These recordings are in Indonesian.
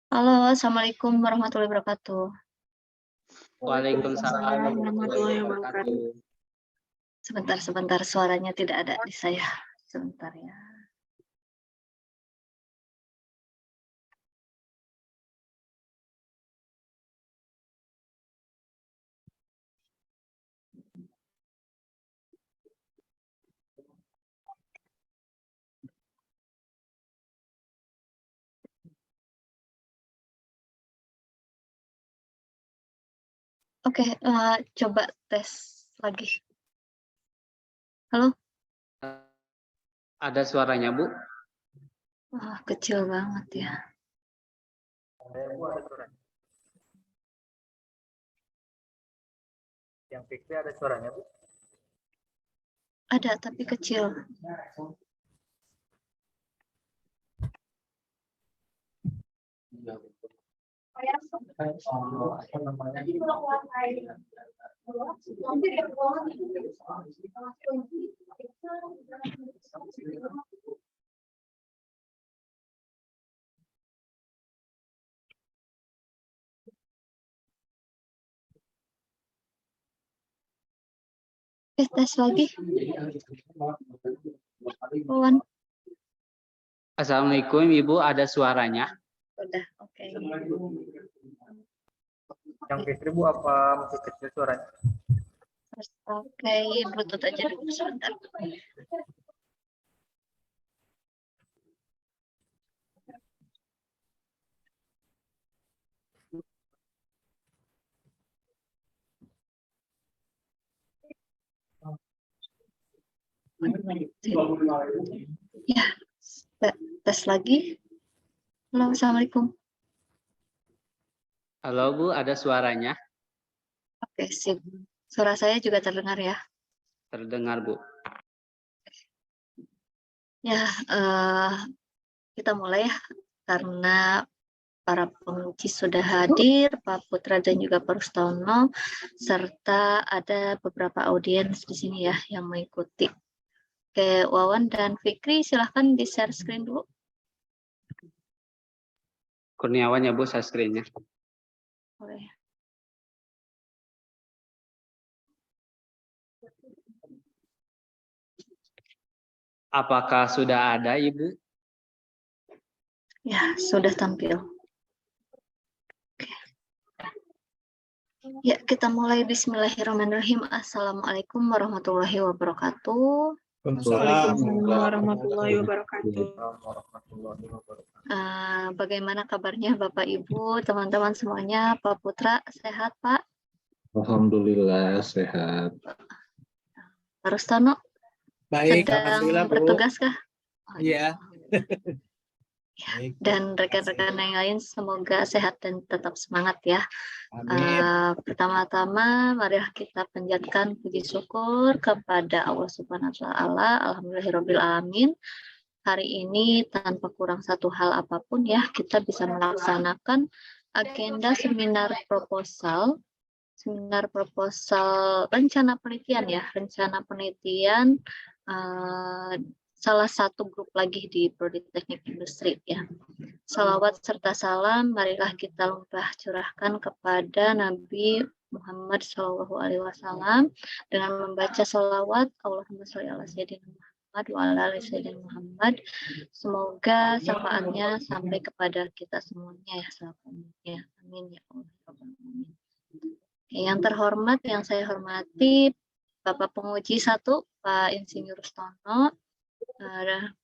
Halo, Assalamualaikum warahmatullahi wabarakatuh. Waalaikumsalam warahmatullahi wabarakatuh. Sebentar, suaranya tidak ada di saya. Sebentar ya. Oke, coba tes lagi. Halo? Ada suaranya, Bu? Wah, kecil banget ya. Yang Fikri ada suaranya, Bu? Ada, tapi kecil. Tes lagi. Wawan. Assalamualaikum, Ibu. Ada suaranya? Udah, oke. Yang Fikri, Bu, apa masih kecil suaranya? Oke, Bluetooth aja dulu sebentar. Ya, tes lagi. Halo, Assalamualaikum. Halo, Bu. Ada suaranya? Oke, sip. Suara saya juga terdengar ya? Terdengar, Bu. Ya, kita mulai ya, karena para penguji sudah hadir, Pak Putra dan juga Pak Rustono, serta ada beberapa audiens di sini ya yang mengikuti. Oke, Wawan dan Fikri silahkan di-share screen dulu. Kurniawan ya, Bu, share screen-nya. Boleh. Apakah sudah ada, Ibu? Ya, sudah tampil. Oke. Ya, kita mulai. Bismillahirrahmanirrahim. Assalamualaikum warahmatullahi wabarakatuh. Waalaikumsalam warahmatullahi wabarakatuh. Bagaimana kabarnya Bapak Ibu, teman-teman semuanya? Pak Putra sehat, Pak? Alhamdulillah sehat. Pak Rustono Baik, sedang alhamdulillah, Bu. bertugas kah? Iya. Dan rekan-rekan yang lain semoga sehat dan tetap semangat ya. Amin. Pertama-tama marilah kita panjatkan puji syukur kepada Allah Subhanahu wa taala. Alhamdulillahirabbil alamin. Hari ini tanpa kurang satu hal apapun ya, kita bisa melaksanakan agenda seminar proposal rencana penelitian salah satu grup lagi di Prodi Teknik Industri ya. Salawat serta salam marilah kita limpah curahkan kepada Nabi Muhammad SAW dengan membaca salawat Allahumma sholli ala sayyidina Muhammad wa ala ali sayyidina Muhammad. Semoga syafaatnya sampai kepada kita semuanya ya selamanya. Amin ya Allah. Yang terhormat, yang saya hormati Bapak Penguji 1, Pak Insinyur Rustono,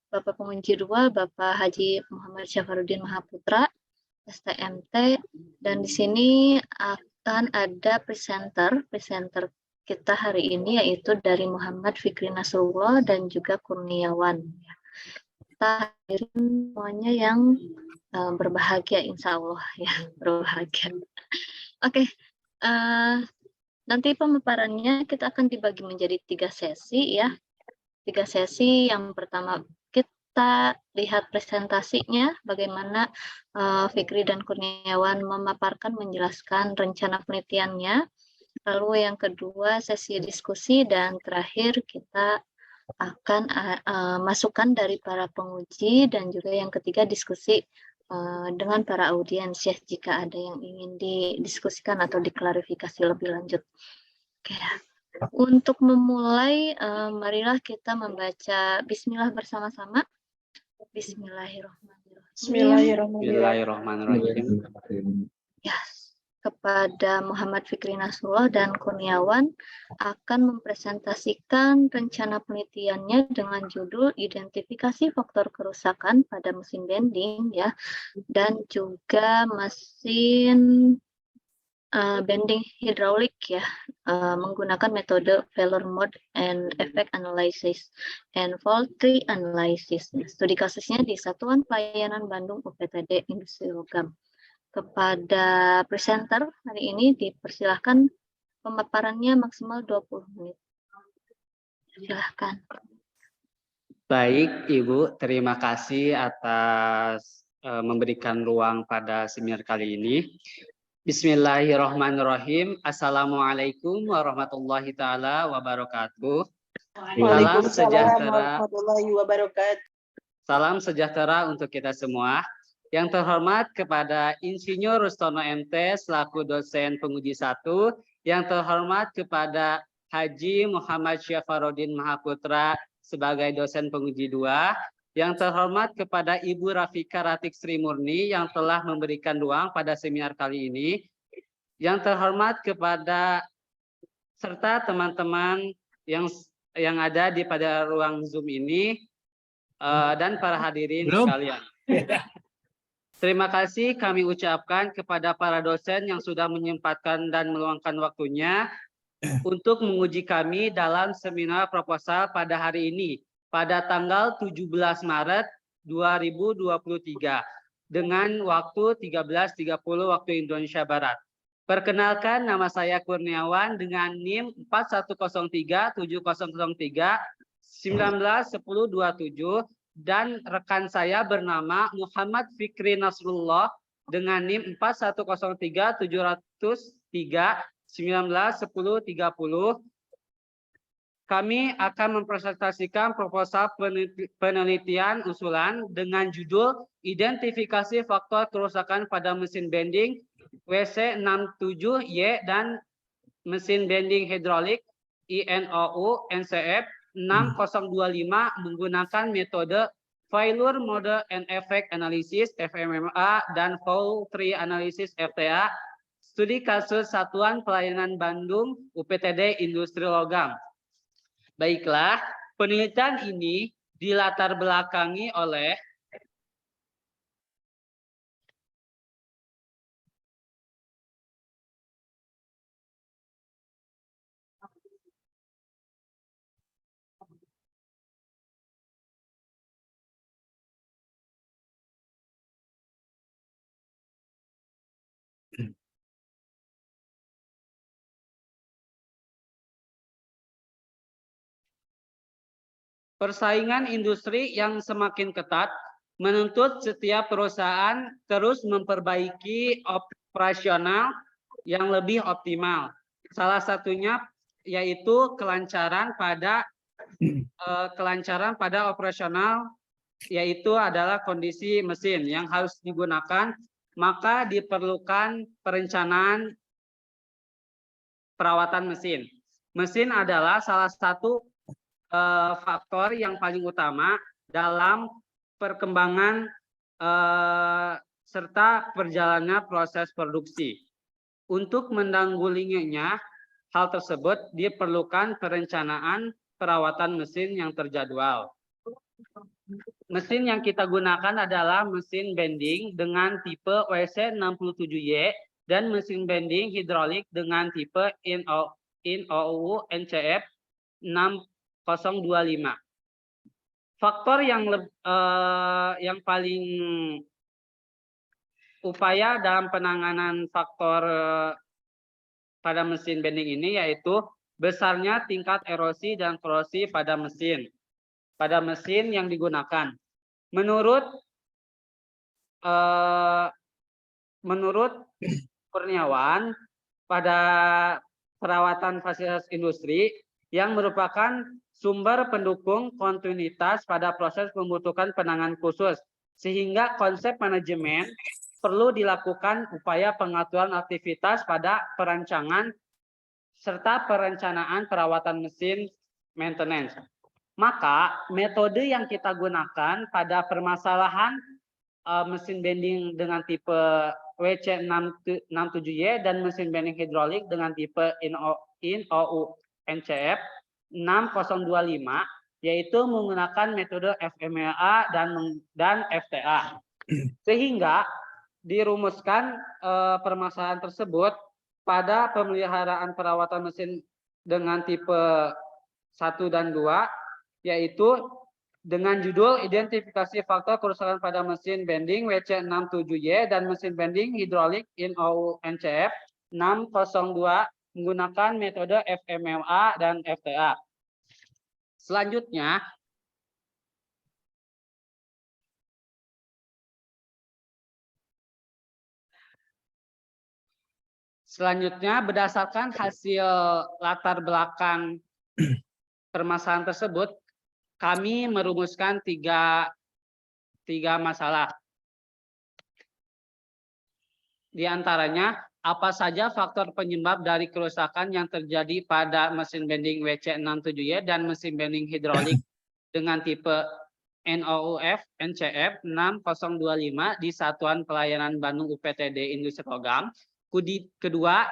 Bapak Penguji 2, Bapak Haji Muhammad Syafarudin Mahaputra, STMT, dan di sini akan ada presenter kita hari ini yaitu dari Muhammad Fikri Nasrullah dan juga Kurniawan. Kita hadirin semuanya yang berbahagia, insya Allah ya, berbahagia. Oke. Nanti pemaparannya kita akan dibagi menjadi 3 sesi ya. 3 sesi. Yang pertama kita lihat presentasinya, bagaimana Fikri dan Kurniawan memaparkan, menjelaskan rencana penelitiannya. Lalu yang kedua sesi diskusi, dan terakhir kita akan masukan dari para penguji, dan juga yang ketiga diskusi dengan para audiens ya, jika ada yang ingin didiskusikan atau diklarifikasi lebih lanjut. Oke. Untuk memulai, marilah kita membaca Bismillah bersama-sama. Bismillahirrahmanirrahim. Bismillahirrahmanirrahim. Ya, kepada Muhammad Fikri Nasrullah dan Kurniawan akan mempresentasikan rencana penelitiannya dengan judul Identifikasi Faktor Kerusakan pada Mesin Bending ya, dan juga mesin bending hidraulik ya, menggunakan metode failure mode and effect analysis and fault tree analysis. Studi kasusnya di Satuan Pelayanan Bandung UPTD Industri Logam. Kepada presenter hari ini dipersilahkan pemaparannya maksimal 20 menit. Silahkan. Baik, Ibu, terima kasih atas memberikan ruang pada seminar kali ini. Bismillahirrahmanirrahim. Assalamualaikum warahmatullahi taala wabarakatuh. Waalaikumsalam warahmatullahi wabarakatuh. Salam sejahtera untuk kita semua. Yang terhormat kepada Insinyur Rustono MT selaku dosen penguji 1, yang terhormat kepada Haji Muhammad Syafarudin Mahaputra sebagai dosen penguji 2, yang terhormat kepada Ibu Rafika Ratik Sri Murni yang telah memberikan ruang pada seminar kali ini, yang terhormat kepada serta teman-teman yang ada di pada ruang Zoom ini, dan para hadirin sekalian. Terima kasih kami ucapkan kepada para dosen yang sudah menyempatkan dan meluangkan waktunya untuk menguji kami dalam seminar proposal pada hari ini, pada tanggal 17 Maret 2023 dengan waktu 13.30 waktu Indonesia Barat. Perkenalkan, nama saya Kurniawan dengan NIM 4103 7003 191027 dan rekan saya bernama Muhammad Fikri Nasrullah dengan NIM 4103 703 191030. Kami akan mempresentasikan proposal penelitian usulan dengan judul Identifikasi Faktor Kerusakan pada Mesin Bending WC67Y dan Mesin Bending Hidrolik INOU NCF 6025 menggunakan metode Failure Mode and Effect Analysis FMMA dan Fault Tree Analysis FTA, studi kasus Satuan Pelayanan Bandung UPTD Industri Logam. Baiklah, penelitian ini dilatar belakangi oleh persaingan industri yang semakin ketat menuntut setiap perusahaan terus memperbaiki operasional yang lebih optimal. Salah satunya yaitu kelancaran pada operasional, yaitu adalah kondisi mesin yang harus digunakan, maka diperlukan perencanaan perawatan mesin. Mesin adalah salah satu faktor yang paling utama dalam perkembangan serta perjalanan proses produksi. Untuk menanggulanginya, hal tersebut diperlukan perencanaan perawatan mesin yang terjadwal. Mesin yang kita gunakan adalah mesin bending dengan tipe WC67Y dan mesin bending hidrolik dengan tipe INOU NCF 6025. Faktor yang paling upaya dalam penanganan faktor pada mesin bending ini yaitu besarnya tingkat erosi dan korosi pada mesin yang digunakan. Menurut Kurniawan, pada perawatan fasilitas industri yang merupakan sumber pendukung kontinuitas pada proses membutuhkan penanganan khusus Sehingga konsep manajemen perlu dilakukan upaya pengaturan aktivitas pada perancangan serta perencanaan perawatan mesin maintenance. Maka metode yang kita gunakan pada permasalahan mesin bending dengan tipe WC67Y dan mesin bending hidrolik dengan tipe INOU NCF 6025 yaitu menggunakan metode FMEA dan FTA. Sehingga dirumuskan permasalahan tersebut pada pemeliharaan perawatan mesin dengan tipe 1 dan 2, yaitu dengan judul identifikasi faktor kerusakan pada mesin bending WC67Y dan mesin bending hidrolik INOU NCF 602 menggunakan metode FMEA dan FTA. Selanjutnya, berdasarkan hasil latar belakang permasalahan tersebut, kami merumuskan tiga masalah. Di antaranya, apa saja faktor penyebab dari kerusakan yang terjadi pada mesin bending WC67Y dan mesin bending hidrolik dengan tipe NOUF NCF 6025 di Satuan Pelayanan Bandung UPTD Industri Logam. Kedua,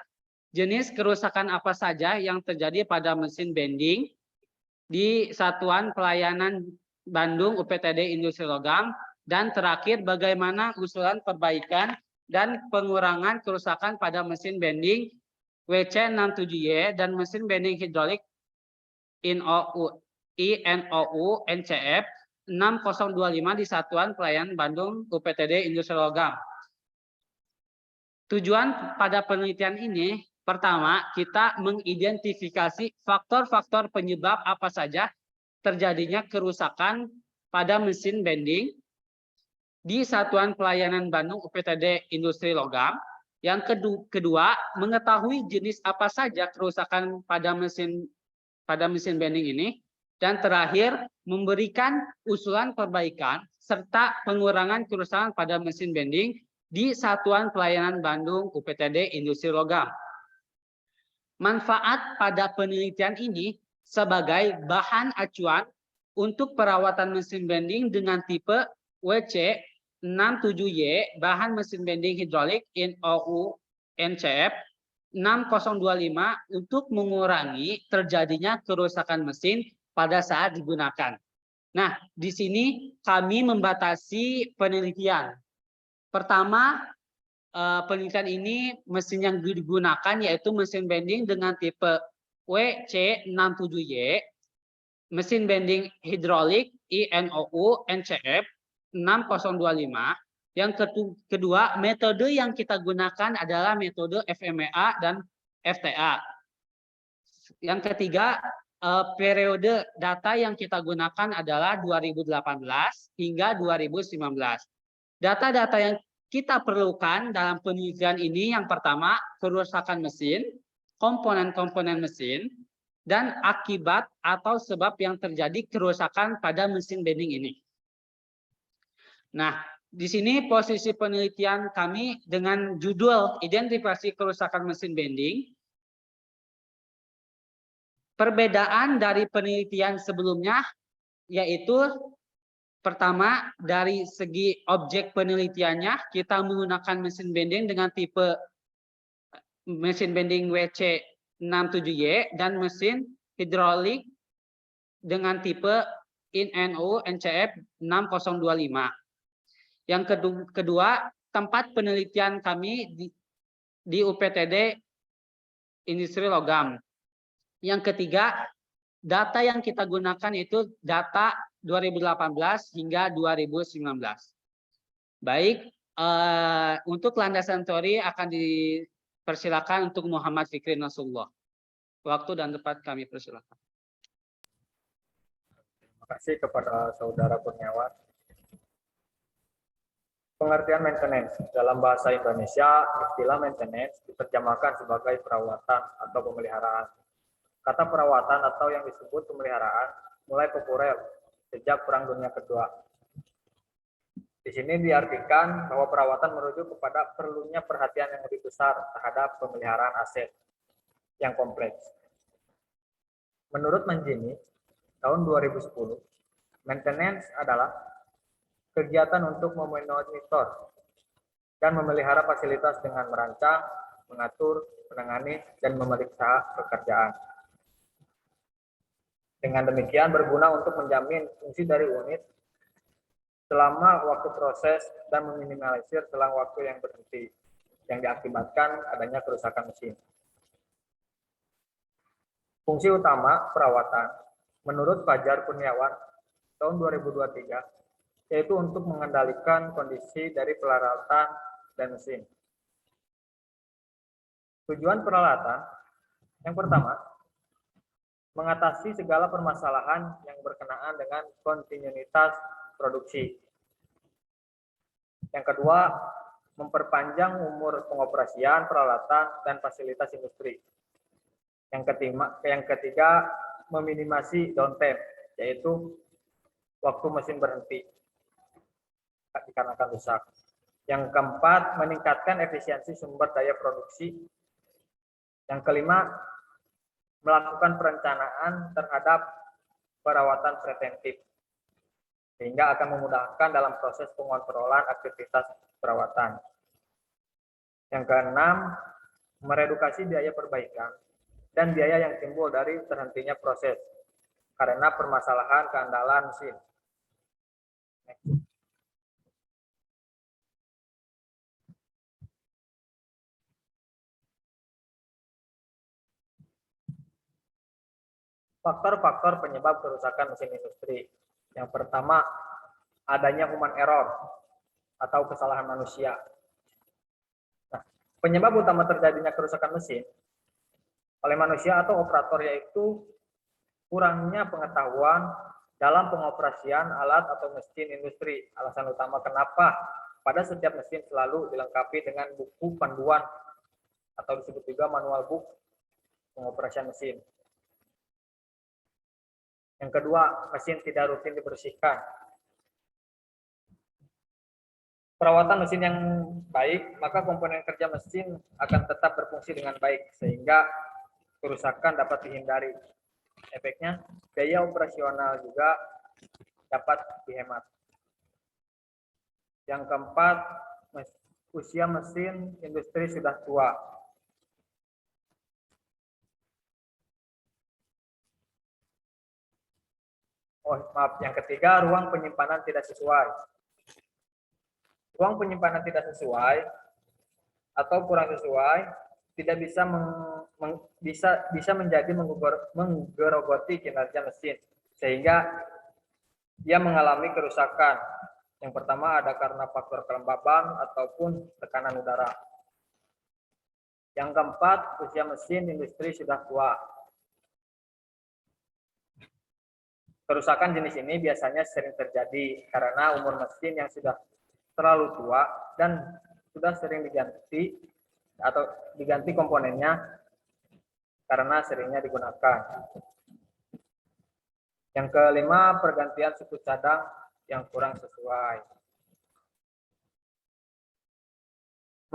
jenis kerusakan apa saja yang terjadi pada mesin bending di Satuan Pelayanan Bandung UPTD Industri Logam. Dan terakhir, bagaimana usulan perbaikan dan pengurangan kerusakan pada mesin bending WC67Y dan mesin bending hidrolik INOU NCF 6025 di Satuan Pelayanan Bandung UPTD Industri Logam. Tujuan pada penelitian ini, pertama, kita mengidentifikasi faktor-faktor penyebab apa saja terjadinya kerusakan pada mesin bending di Satuan Pelayanan Bandung UPTD Industri Logam. Yang kedua, mengetahui jenis apa saja kerusakan pada mesin bending ini. Dan terakhir, memberikan usulan perbaikan serta pengurangan kerusakan pada mesin bending di Satuan Pelayanan Bandung UPTD Industri Logam. Manfaat pada penelitian ini sebagai bahan acuan untuk perawatan mesin bending dengan tipe WC67Y bahan mesin bending hidrolik INOU NCF 6025 untuk mengurangi terjadinya kerusakan mesin pada saat digunakan. Nah, di sini kami membatasi penelitian. Pertama, penelitian ini mesin yang digunakan yaitu mesin bending dengan tipe WC67Y, mesin bending hidrolik INOU NCF 6025. Yang kedua, metode yang kita gunakan adalah metode FMEA dan FTA. Yang ketiga, periode data yang kita gunakan adalah 2018 hingga 2019. Data-data yang kita perlukan dalam penelitian ini yang pertama, kerusakan mesin, komponen-komponen mesin, dan akibat atau sebab yang terjadi kerusakan pada mesin bending ini. Nah, di sini posisi penelitian kami dengan judul identifikasi kerusakan mesin bending. Perbedaan dari penelitian sebelumnya yaitu pertama, dari segi objek penelitiannya, kita menggunakan mesin bending dengan tipe mesin bending WC67Y dan mesin hidrolik dengan tipe INOU NCF 6025. Yang kedua, tempat penelitian kami di UPTD Industri Logam. Yang ketiga, data yang kita gunakan itu data 2018 hingga 2019. Baik, untuk landasan teori akan dipersilakan untuk Muhammad Fikri Nasrullah. Waktu dan tempat kami persilakan. Terima kasih kepada Saudara Kurniawan. Pengertian maintenance. Dalam bahasa Indonesia, istilah maintenance diterjemahkan sebagai perawatan atau pemeliharaan. Kata perawatan atau yang disebut pemeliharaan mulai populer sejak Perang Dunia Kedua. Di sini diartikan bahwa perawatan merujuk kepada perlunya perhatian yang lebih besar terhadap pemeliharaan aset yang kompleks. Menurut Manjini, tahun 2010, maintenance adalah kegiatan untuk memonitor dan memelihara fasilitas dengan merancang, mengatur, menangani, dan memeriksa pekerjaan. Dengan demikian berguna untuk menjamin fungsi dari unit selama waktu proses dan meminimalisir selang waktu yang berhenti yang diakibatkan adanya kerusakan mesin. Fungsi utama perawatan menurut Fajar Kurniawan tahun 2023 yaitu untuk mengendalikan kondisi dari peralatan dan mesin. Tujuan peralatan yang pertama, mengatasi segala permasalahan yang berkenaan dengan kontinuitas produksi. Yang kedua, memperpanjang umur pengoperasian peralatan dan fasilitas industri. Yang ketiga, meminimasi downtime, yaitu waktu mesin berhenti dikarenakan rusak. Yang keempat, meningkatkan efisiensi sumber daya produksi. Yang kelima, melakukan perencanaan terhadap perawatan preventif, sehingga akan memudahkan dalam proses pengontrolan aktivitas perawatan. Yang keenam, meredukasi biaya perbaikan dan biaya yang timbul dari terhentinya proses karena permasalahan keandalan mesin. Faktor-faktor penyebab kerusakan mesin industri. Yang pertama, adanya human error atau kesalahan manusia. Nah, penyebab utama terjadinya kerusakan mesin oleh manusia atau operator yaitu kurangnya pengetahuan dalam pengoperasian alat atau mesin industri. Alasan utama kenapa pada setiap mesin selalu dilengkapi dengan buku panduan atau disebut juga manual book pengoperasian mesin. Yang kedua, mesin tidak rutin dibersihkan. Perawatan mesin yang baik, maka komponen kerja mesin akan tetap berfungsi dengan baik, sehingga kerusakan dapat dihindari. Efeknya, biaya operasional juga dapat dihemat. Yang keempat, usia mesin industri sudah tua. Yang ketiga, ruang penyimpanan tidak sesuai. Ruang penyimpanan tidak sesuai atau kurang sesuai tidak bisa menjadi menggerogoti kinerja mesin sehingga ia mengalami kerusakan. Yang pertama ada karena faktor kelembaban ataupun tekanan udara. Yang keempat, usia mesin industri sudah tua. Kerusakan jenis ini biasanya sering terjadi karena umur mesin yang sudah terlalu tua dan sudah sering diganti atau diganti komponennya karena seringnya digunakan. Yang kelima, pergantian suku cadang yang kurang sesuai.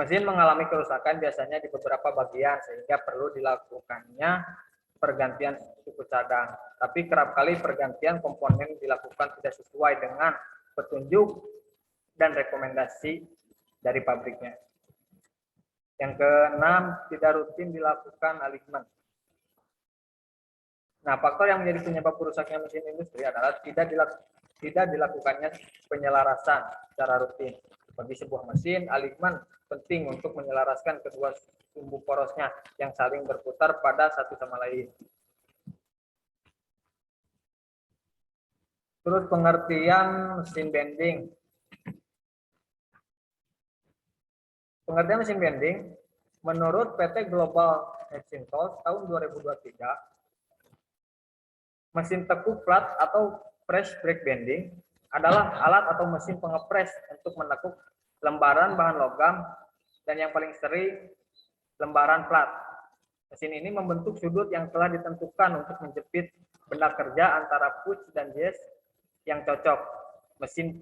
Mesin mengalami kerusakan biasanya di beberapa bagian sehingga perlu dilakukannya pergantian suku cadang. Tapi kerap kali pergantian komponen dilakukan tidak sesuai dengan petunjuk dan rekomendasi dari pabriknya. Yang keenam, tidak rutin dilakukan alignment. Nah, faktor yang menjadi penyebab rusaknya mesin industri adalah tidak dilakukannya penyelarasan secara rutin. Bagi sebuah mesin, alignment penting untuk menyelaraskan kedua sumbu porosnya yang saling berputar pada satu sama lain. Terus pengertian mesin bending. Pengertian mesin bending menurut PT Global Machine Tools tahun 2023, mesin tekuk flat atau press brake bending adalah alat atau mesin pengepres untuk menekuk lembaran bahan logam dan yang paling sering lembaran plat. Mesin ini membentuk sudut yang telah ditentukan untuk menjepit benda kerja antara push dan jas yang cocok. Mesin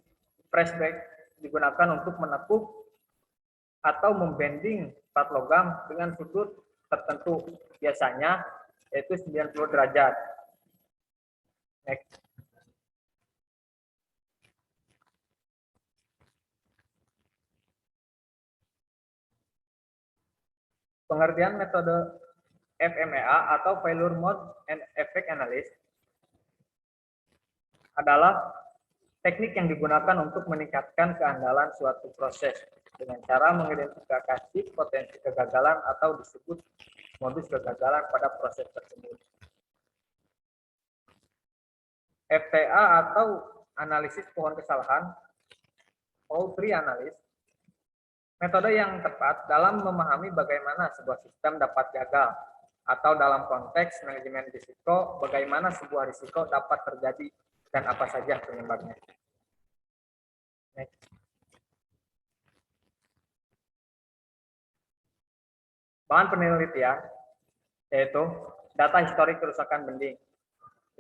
press brake digunakan untuk menekuk atau membending plat logam dengan sudut tertentu, biasanya yaitu 90 derajat. Next. Pengertian metode FMEA atau Failure Mode and Effect Analysis adalah teknik yang digunakan untuk meningkatkan keandalan suatu proses dengan cara mengidentifikasi potensi kegagalan atau disebut modus kegagalan pada proses tersebut. FTA atau analisis pohon kesalahan, fault tree analysis, metode yang tepat dalam memahami bagaimana sebuah sistem dapat gagal atau dalam konteks manajemen risiko, bagaimana sebuah risiko dapat terjadi dan apa saja penyebabnya. Next. Bahan penelitian yaitu data historik kerusakan bending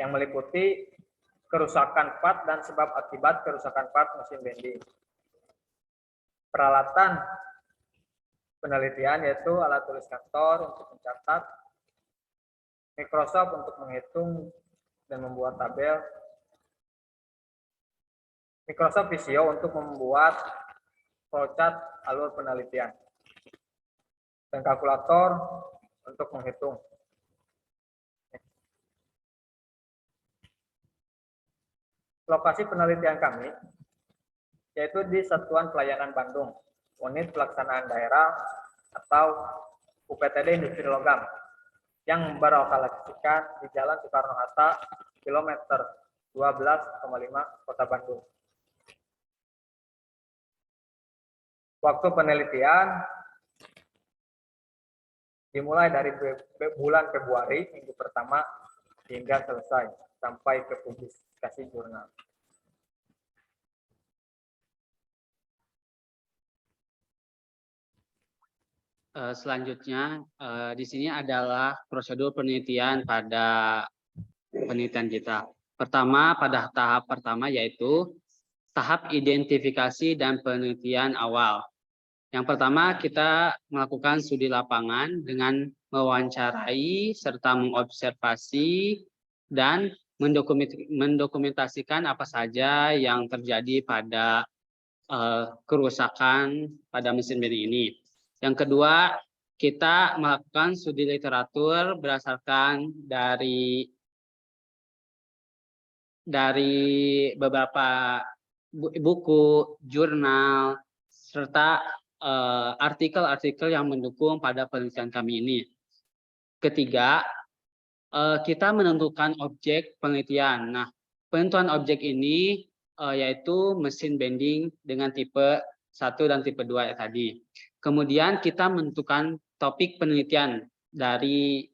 yang meliputi kerusakan part dan sebab akibat kerusakan part mesin bending. Peralatan penelitian yaitu alat tulis kantor untuk mencatat, Microsoft untuk menghitung dan membuat tabel, Microsoft Visio untuk membuat flowchart alur penelitian, dan kalkulator untuk menghitung. Lokasi penelitian kami yaitu di Satuan Pelayanan Bandung, Unit Pelaksanaan Daerah atau UPTD Industri Logam yang berlokasikan di Jalan Soekarno-Hatta, kilometer 12,5 Kota Bandung. Waktu penelitian dimulai dari bulan Februari minggu pertama hingga selesai sampai ke publikasi jurnal. Selanjutnya di sini adalah prosedur penelitian pada penelitian kita. Pertama, pada tahap pertama yaitu tahap identifikasi dan penelitian awal. Yang pertama, kita melakukan studi lapangan dengan mewawancarai serta mengobservasi dan mendokumentasikan apa saja yang terjadi pada kerusakan pada mesin bending ini. Yang kedua, kita melakukan studi literatur berdasarkan dari beberapa buku, jurnal, serta artikel-artikel yang mendukung pada penelitian kami ini. Ketiga, kita menentukan objek penelitian. Nah, penentuan objek ini yaitu mesin bending dengan tipe 1 dan tipe 2 tadi. Kemudian kita menentukan topik penelitian dari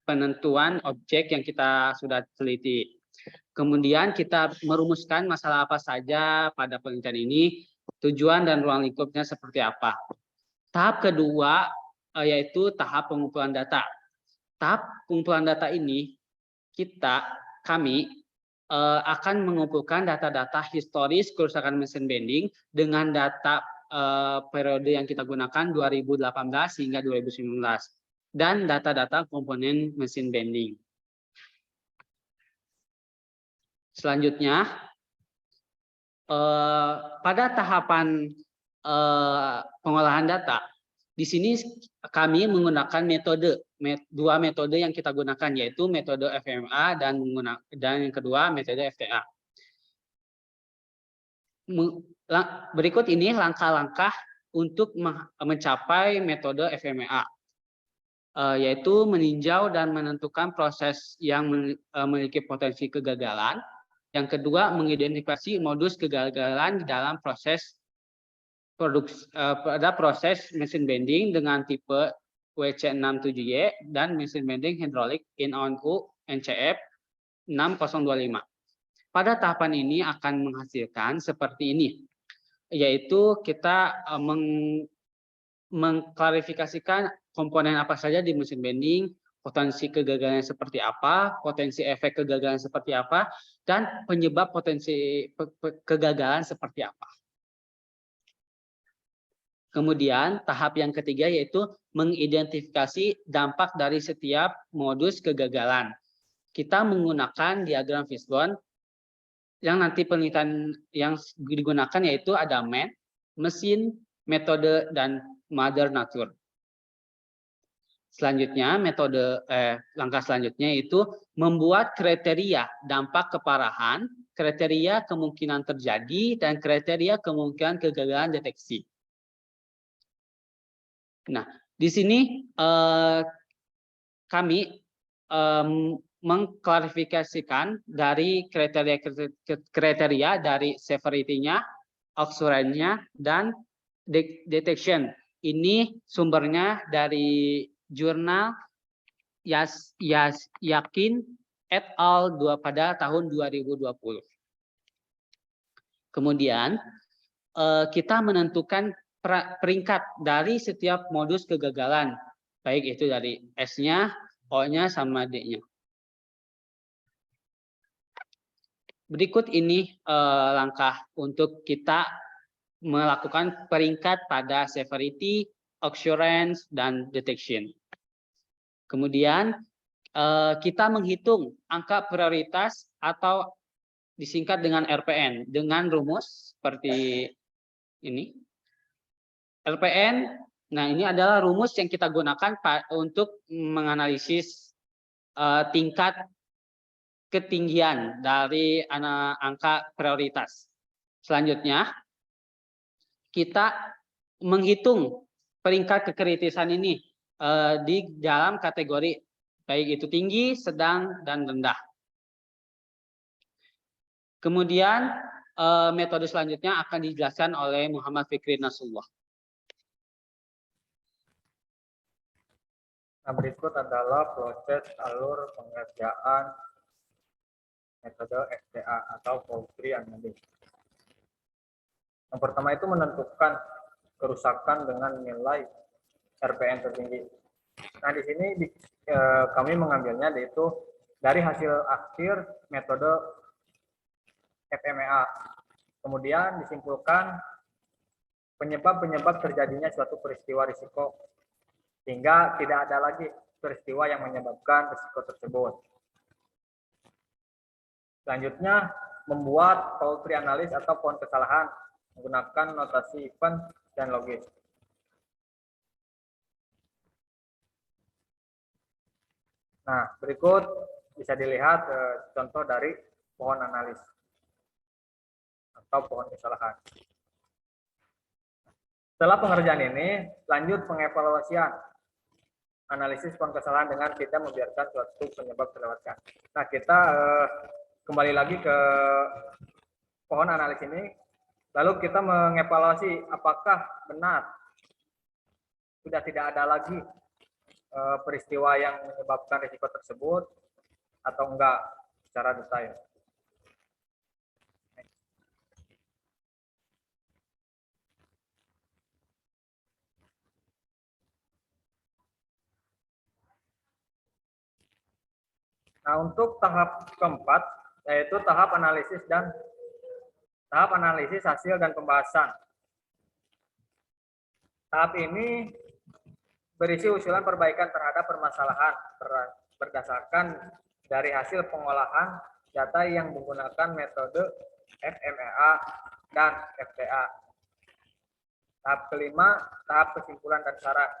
penentuan objek yang kita sudah teliti. Kemudian kita merumuskan masalah apa saja pada penelitian ini, tujuan dan ruang lingkupnya seperti apa. Tahap kedua yaitu tahap pengumpulan data. Tahap pengumpulan data ini kami akan mengumpulkan data-data historis kerusakan mesin bending dengan data periode yang kita gunakan 2018 hingga 2019 dan data-data komponen mesin bending. Selanjutnya, pada tahapan pengolahan data, di sini kami menggunakan dua metode yang kita gunakan, yaitu metode FMA dan yang kedua metode FTA. Berikut ini langkah-langkah untuk mencapai metode FMEA, yaitu meninjau dan menentukan proses yang memiliki potensi kegagalan. Yang kedua, mengidentifikasi modus kegagalan di dalam proses produksi pada proses mesin bending dengan tipe WC67Y dan mesin bending hidrolik in-on-U NCF 6025. Pada tahapan ini akan menghasilkan seperti ini, yaitu kita mengklarifikasikan komponen apa saja di mesin bending, potensi kegagalan seperti apa, potensi efek kegagalan seperti apa, dan penyebab potensi kegagalan seperti apa. Kemudian tahap yang ketiga yaitu mengidentifikasi dampak dari setiap modus kegagalan. Kita menggunakan diagram fishbone yang nanti penelitian yang digunakan yaitu ada man, mesin, metode, dan mother nature. Selanjutnya langkah selanjutnya itu membuat kriteria dampak keparahan, kriteria kemungkinan terjadi, dan kriteria kemungkinan kegagalan deteksi. Nah, di sini kami mengklarifikasikan dari kriteria dari severity-nya, occurrence-nya, dan detection. Ini sumbernya dari jurnal Yakin et al. Pada tahun 2020. Kemudian kita menentukan peringkat dari setiap modus kegagalan, baik itu dari S-nya, O-nya, sama D-nya. Berikut ini langkah untuk kita melakukan peringkat pada severity, occurrence, dan detection. Kemudian kita menghitung angka prioritas atau disingkat dengan RPN dengan rumus seperti ini. RPN, nah ini adalah rumus yang kita gunakan untuk menganalisis tingkat ketinggian dari angka prioritas. Selanjutnya, kita menghitung peringkat kekritisan ini di dalam kategori baik itu tinggi, sedang, dan rendah. Kemudian metode selanjutnya akan dijelaskan oleh Muhammad Fikri Nasrullah. Nah, berikut adalah proses alur pengerjaan metode FTA atau fault tree analysis. Yang pertama itu menentukan kerusakan dengan nilai RPN tertinggi. Nah, di sini kami mengambilnya yaitu dari hasil akhir metode FMEA. Kemudian disimpulkan penyebab-penyebab terjadinya suatu peristiwa risiko sehingga tidak ada lagi peristiwa yang menyebabkan risiko tersebut. Selanjutnya, membuat fault tree analysis atau pohon kesalahan menggunakan notasi event dan logis. Nah, berikut bisa dilihat contoh dari pohon analis atau pohon kesalahan. Setelah pengerjaan ini, lanjut pengevaluasian analisis pohon kesalahan dengan tidak membiarkan suatu penyebab terlewatkan. Nah, kita kembali lagi ke pohon analis ini, lalu kita mengevaluasi apakah benar sudah tidak ada lagi peristiwa yang menyebabkan risiko tersebut atau enggak secara detail. Nah, untuk tahap keempat yaitu tahap analisis hasil dan pembahasan. Tahap ini berisi usulan perbaikan terhadap permasalahan berdasarkan dari hasil pengolahan data yang menggunakan metode FMEA dan FTA. Tahap kelima, tahap kesimpulan dan saran.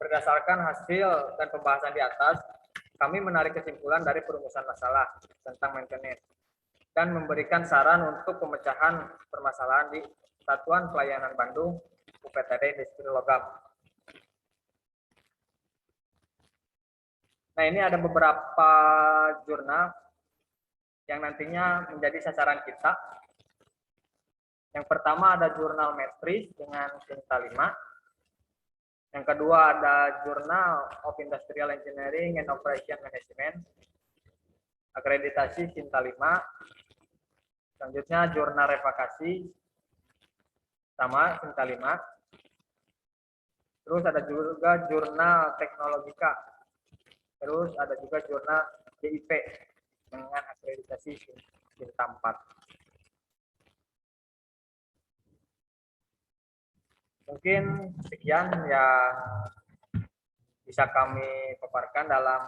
Berdasarkan hasil dan pembahasan di atas, kami menarik kesimpulan dari perumusan masalah tentang maintenance dan memberikan saran untuk pemecahan permasalahan di Satuan Pelayanan Bandung UPTD Industri Logam. Nah, ini ada beberapa jurnal yang nantinya menjadi sasaran kita. Yang pertama ada jurnal Metris dengan Sinta 5. Yang kedua ada Journal of Industrial Engineering and Operation Management, akreditasi Sinta 5. Selanjutnya jurnal Revakasi sama Sinta 5. Terus ada juga jurnal Teknologika. Terus ada juga jurnal DIP dengan akreditasi Sinta 4. Mungkin sekian yang bisa kami paparkan dalam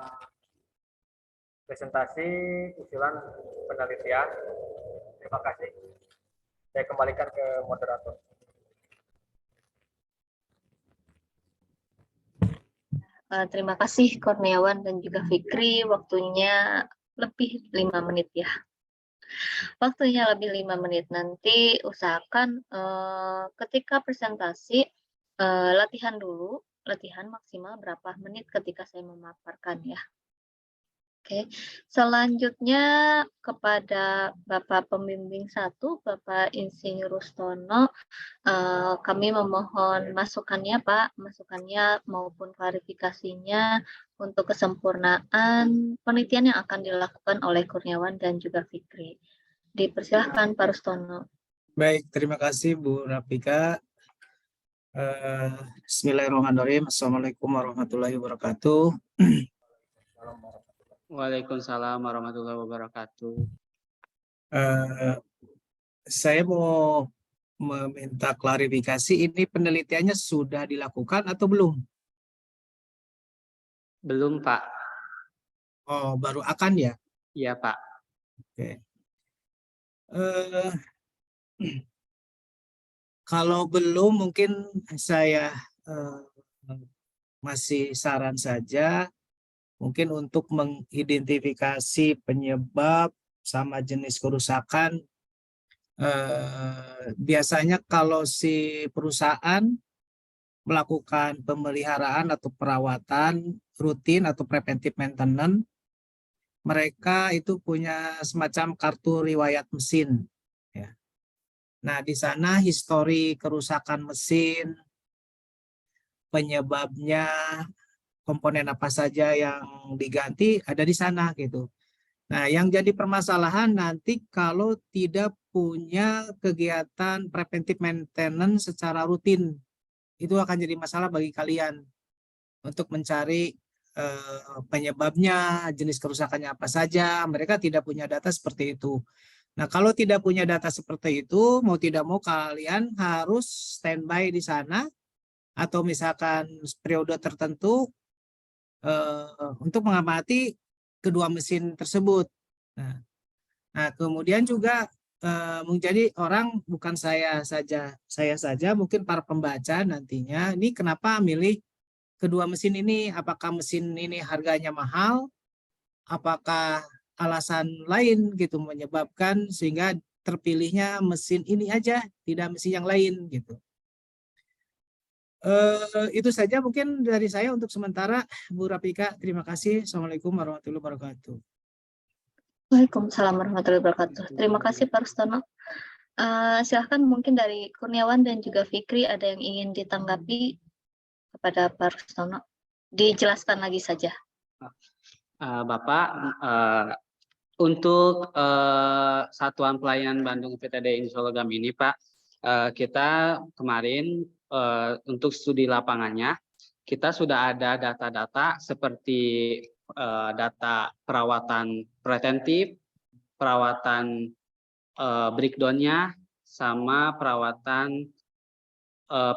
presentasi usulan penelitian. Terima kasih. Saya kembalikan ke moderator. Terima kasih Kurniawan dan juga Fikri, waktunya lebih 5 menit ya. Waktunya lebih 5 menit. Nanti usahakan ketika presentasi latihan dulu, latihan maksimal berapa menit ketika saya memaparkan ya. Oke, selanjutnya kepada Bapak Pembimbing 1, Bapak Insinyur Rustono, kami memohon masukannya Pak, masukannya maupun klarifikasinya untuk kesempurnaan penelitian yang akan dilakukan oleh Kurniawan dan juga Fikri. Dipersilahkan Pak Rustono. Baik, terima kasih Bu Rafika. Bismillahirrahmanirrahim. Assalamualaikum warahmatullahi wabarakatuh. Waalaikumsalam warahmatullahi wabarakatuh. Saya mau meminta klarifikasi, ini penelitiannya sudah dilakukan atau belum? Belum, Pak. Oh, baru akan ya? Iya, Pak. Oke. Kalau belum, mungkin saya masih saran saja, mungkin untuk mengidentifikasi penyebab sama jenis kerusakan. Biasanya kalau si perusahaan melakukan pemeliharaan atau perawatan rutin atau preventive maintenance, mereka itu punya semacam kartu riwayat mesin. Ya. Nah, di sana histori kerusakan mesin, penyebabnya, komponen apa saja yang diganti ada di sana gitu. Nah, yang jadi permasalahan nanti kalau tidak punya kegiatan preventive maintenance secara rutin, itu akan jadi masalah bagi kalian untuk mencari penyebabnya, jenis kerusakannya apa saja. Mereka tidak punya data seperti itu. Nah, kalau tidak punya data seperti itu, mau tidak mau kalian harus standby di sana atau misalkan periode tertentu untuk mengamati kedua mesin tersebut. Nah, kemudian juga menjadi orang, bukan saya saja, mungkin para pembaca nantinya, ini kenapa milih kedua mesin ini? Apakah mesin ini harganya mahal? Apakah alasan lain gitu menyebabkan sehingga terpilihnya mesin ini aja, tidak mesin yang lain gitu. Itu saja mungkin dari saya untuk sementara, Bu Rafika. Terima kasih. Assalamualaikum warahmatullahi wabarakatuh. Waalaikumsalam warahmatullahi wabarakatuh. Terima kasih Pak Rustono. Silahkan mungkin dari Kurniawan dan juga Fikri ada yang ingin ditanggapi kepada Pak Rustono. Dijelaskan lagi saja. Bapak, untuk Satuan Pelayanan Bandung UPTD Insologam ini Pak, kita kemarin untuk studi lapangannya, kita sudah ada data-data seperti data perawatan preventif, perawatan breakdown-nya, sama perawatan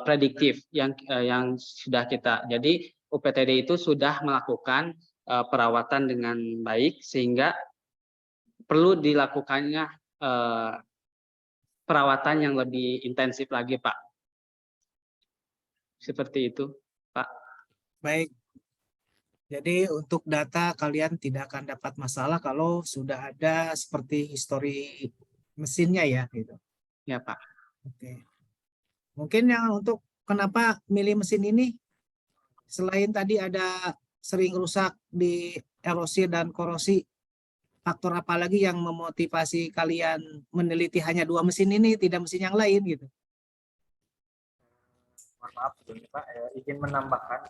prediktif yang sudah kita. Jadi UPTD itu sudah melakukan perawatan dengan baik sehingga perlu dilakukannya perawatan yang lebih intensif lagi, Pak. Seperti itu, Pak. Baik. Jadi untuk data kalian tidak akan dapat masalah kalau sudah ada seperti histori mesinnya ya gitu. Ya, Pak. Oke. Mungkin yang untuk kenapa milih mesin ini, selain tadi ada sering rusak di erosi dan korosi, faktor apa lagi yang memotivasi kalian meneliti hanya 2 mesin ini, tidak mesin yang lain gitu? Mohon maaf sebelumnya Pak, izin menambahkan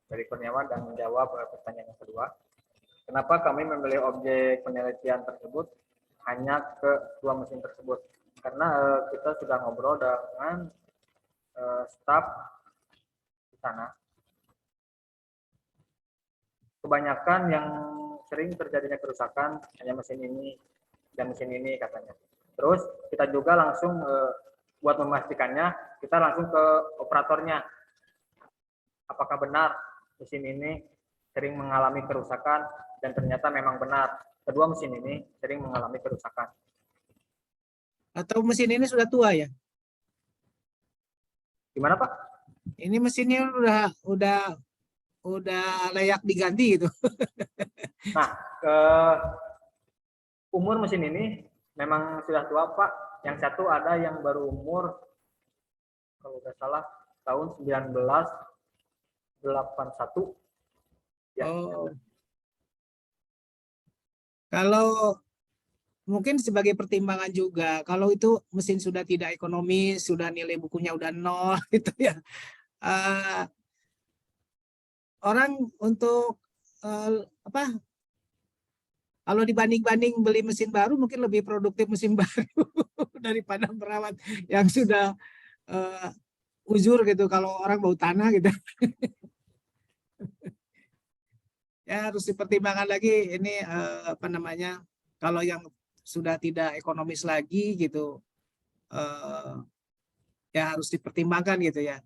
dari Kurniawan dan menjawab pertanyaan yang kedua. Kenapa kami memilih objek penelitian tersebut hanya ke 2 mesin tersebut? Karena kita sudah ngobrol dengan staf di sana. Kebanyakan yang sering terjadinya kerusakan hanya mesin ini dan mesin ini katanya. Terus kita juga langsung buat memastikannya, kita langsung ke operatornya. Apakah benar mesin ini sering mengalami kerusakan, dan ternyata memang benar. Kedua mesin ini sering mengalami kerusakan. Atau mesin ini sudah tua ya? Gimana Pak? Ini mesinnya udah layak diganti gitu. Nah, umur mesin ini memang sudah tua Pak. Yang satu ada yang baru umur, kalau nggak salah, tahun 1981. Ya. Oh. Kalau mungkin sebagai pertimbangan juga, kalau itu mesin sudah tidak ekonomis, sudah nilai bukunya udah 0 gitu ya. Orang untuk kalau dibanding-banding beli mesin baru mungkin lebih produktif mesin baru daripada merawat yang sudah uzur gitu, kalau orang bau tanah gitu. Ya harus dipertimbangkan lagi ini kalau yang sudah tidak ekonomis lagi gitu, ya harus dipertimbangkan gitu ya.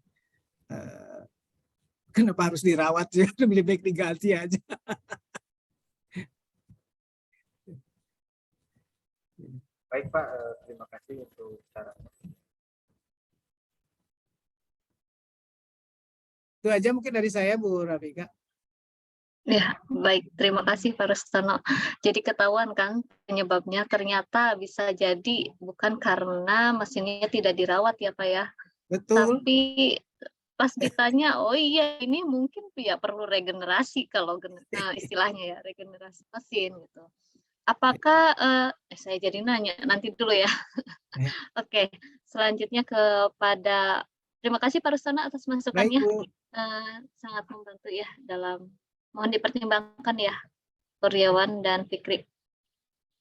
Kenapa harus dirawat ya? Lebih baik diganti aja. Baik Pak, terima kasih untuk sarannya. Itu aja mungkin dari saya, Bu Rafika. Ya, baik. Terima kasih Pak Rustono. Jadi ketahuan kan penyebabnya ternyata bisa jadi bukan karena mesinnya tidak dirawat ya Pak ya. Betul. Tapi pas ditanya, oh iya ini mungkin ya perlu regenerasi kalau istilahnya ya, regenerasi mesin gitu. Apakah, saya jadi nanya, nanti dulu ya. Oke, selanjutnya kepada, terima kasih Pak Rustono atas masukannya. Baik, Bu. Sangat membantu ya dalam, mohon dipertimbangkan ya, Kurniawan dan Fikri.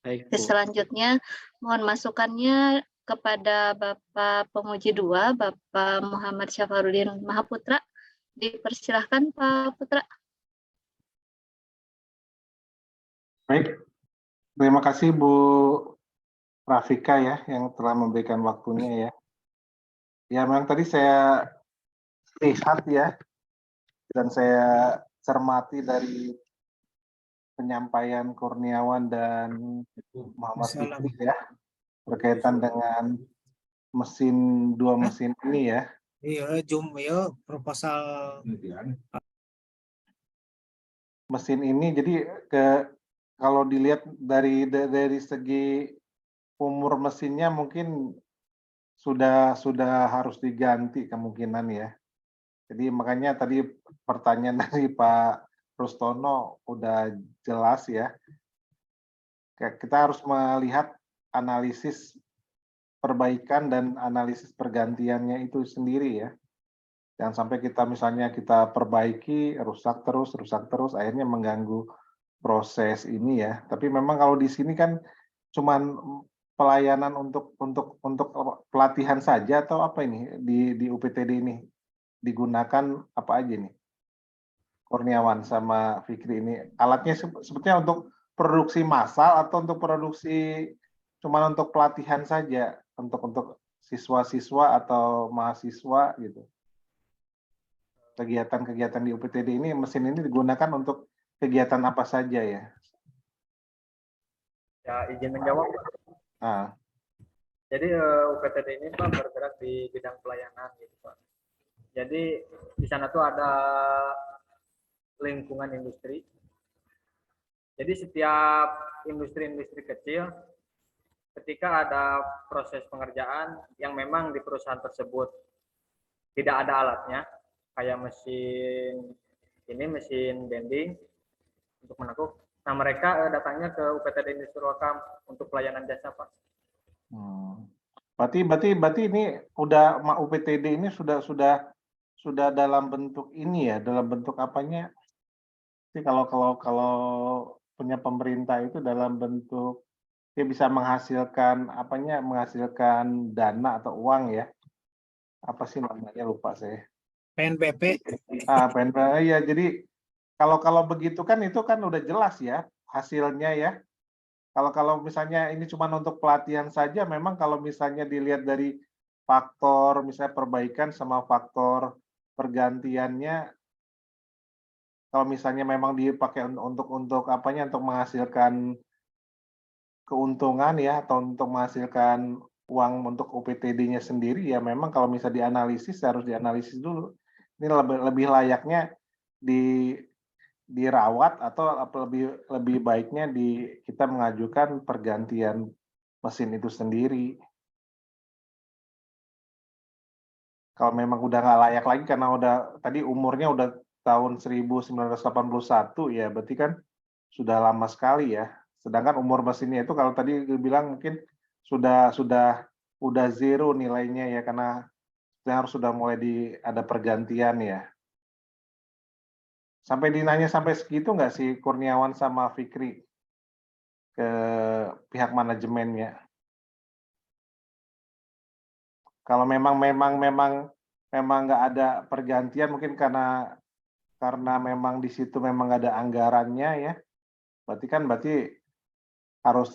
Baik, Bu. Selanjutnya, mohon masukannya kepada Bapak Penguji 2, Bapak Muhammad Syafarudin Mahaputra. Dipersilahkan Pak Putra. Baik, terima kasih Bu Rafika ya yang telah memberikan waktunya ya. Ya memang tadi saya lihat ya, dan saya cermati dari penyampaian Kurniawan dan Muhammad Fikri ya, berkaitan dengan dua mesin ini ya. Iya, proposal. Mesin ini jadi kalau dilihat dari segi umur mesinnya mungkin sudah harus diganti kemungkinan ya. Jadi makanya tadi pertanyaan dari Pak Rustono udah jelas ya. Kita harus melihat analisis perbaikan dan analisis pergantiannya itu sendiri ya. Jangan sampai kita misalnya kita perbaiki, rusak terus, akhirnya mengganggu proses ini ya. Tapi memang kalau di sini kan cuman pelayanan untuk pelatihan saja atau apa ini di UPTD ini digunakan apa aja nih? Kurniawan sama Fikri ini alatnya sebetulnya untuk produksi massal atau untuk produksi cuman untuk pelatihan saja untuk siswa-siswa atau mahasiswa gitu. Kegiatan-kegiatan di UPTD ini mesin ini digunakan untuk kegiatan apa saja ya? Ya izin menjawab Pak. Jadi UPTD ini Pak bergerak di bidang pelayanan gitu Pak. Jadi di sana tuh ada lingkungan industri. Jadi setiap industri-industri kecil, ketika ada proses pengerjaan yang memang di perusahaan tersebut tidak ada alatnya, kayak mesin bending untuk menekuk, nah mereka datangnya ke UPTD Industrial Camp untuk pelayanan jasa Pak. Berarti ini udah UPTD ini sudah dalam bentuk ini ya, dalam bentuk apanya? Jadi kalau punya pemerintah itu dalam bentuk dia bisa menghasilkan menghasilkan dana atau uang ya. Apa sih namanya, lupa saya. PNBP. PNBP ya. Jadi kalau begitu kan itu kan udah jelas ya hasilnya ya. Kalau misalnya ini cuma untuk pelatihan saja, memang kalau misalnya dilihat dari faktor misalnya perbaikan sama faktor pergantiannya, kalau misalnya memang dipakai untuk apanya, untuk menghasilkan keuntungan ya, atau untuk menghasilkan uang untuk UPTD-nya sendiri, ya memang kalau misalnya dianalisis harus dianalisis dulu. Ini lebih layaknya dirawat atau lebih baiknya kita mengajukan pergantian mesin itu sendiri. Kalau memang udah nggak layak lagi karena udah tadi umurnya udah tahun 1981 ya, berarti kan sudah lama sekali ya. Sedangkan umur mesinnya itu kalau tadi dibilang mungkin udah zero nilainya ya, karena harus sudah mulai ada pergantian ya. Sampai dinanya sampai segitu nggak sih Kurniawan sama Fikri ke pihak manajemennya? Kalau memang nggak ada pergantian, mungkin karena memang di situ memang nggak ada anggarannya ya, berarti harus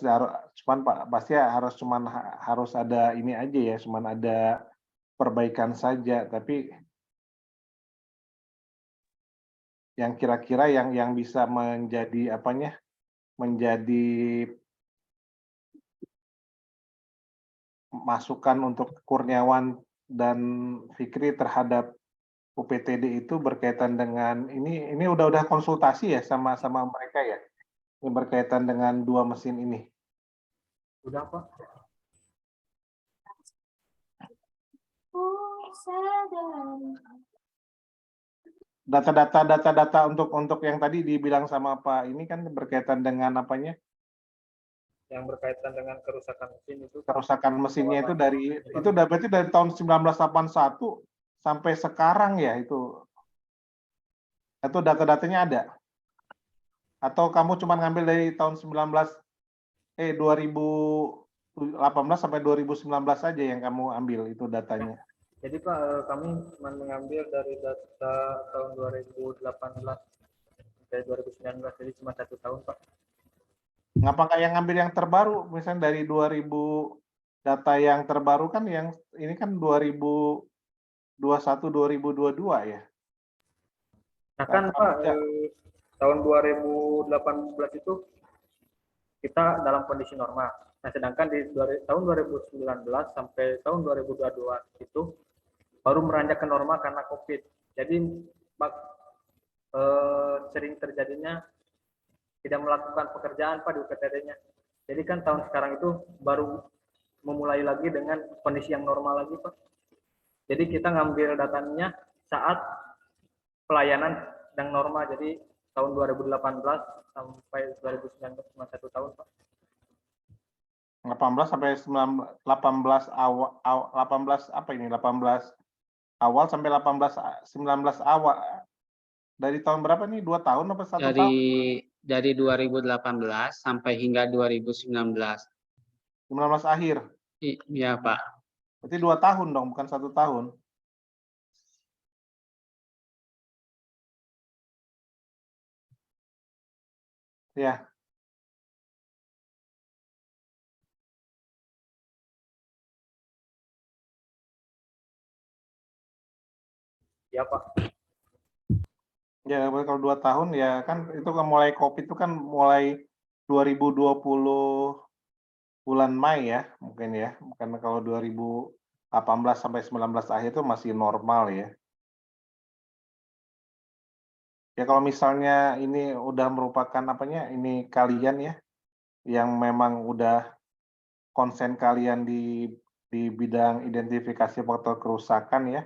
ada ini aja ya, cuman ada perbaikan saja. Tapi yang kira-kira yang bisa menjadi masukan untuk Kurniawan dan Fikri terhadap UPTD itu berkaitan dengan ini udah konsultasi ya sama mereka ya, ini berkaitan dengan 2 mesin ini. Udah Pak. Data untuk yang tadi dibilang sama Pak ini kan berkaitan dengan apanya? Yang berkaitan dengan kerusakan mesin itu. Kerusakan mesinnya itu berarti dari tahun 1981 sampai sekarang ya, itu data-datanya ada? Atau kamu cuma ngambil dari tahun 2018 sampai 2019 saja yang kamu ambil itu datanya? Jadi Pak, kami cuma mengambil dari data tahun 2018 sampai 2019, jadi cuma 1 tahun Pak. Ngapa nggak yang ngambil yang terbaru, misalnya dari 2000, data yang terbaru kan yang ini kan 2021 2022 ya? Nah kan Pak, tahun 2018 itu kita dalam kondisi normal. Nah sedangkan di tahun 2019 sampai tahun 2022 itu baru meranjak ke normal karena COVID. Jadi sering terjadinya tidak melakukan pekerjaan Pak di UPTD-nya. Jadi kan tahun sekarang itu baru memulai lagi dengan kondisi yang normal lagi Pak. Jadi kita ngambil datanya saat pelayanan yang normal. Jadi tahun 2018 sampai 2019 cuma 1 tahun Pak. 18 sampai 18 awal 18 apa ini? 18 awal sampai 19 awal. Dari tahun berapa nih? 2 tahun apa 1 tahun? Dari 2018 sampai hingga 2019. 19 akhir. Iya, Pak. Berarti 2 tahun dong, bukan 1 tahun. Ya. Ya Pak. Ya kalau 2 tahun ya kan itu kan mulai COVID itu kan mulai 2020 bulan Mei ya mungkin ya. Karena kalau 2018 sampai 19 akhir itu masih normal ya. Ya kalau misalnya ini udah merupakan ini kalian ya yang memang udah konsen kalian di bidang identifikasi faktor kerusakan ya.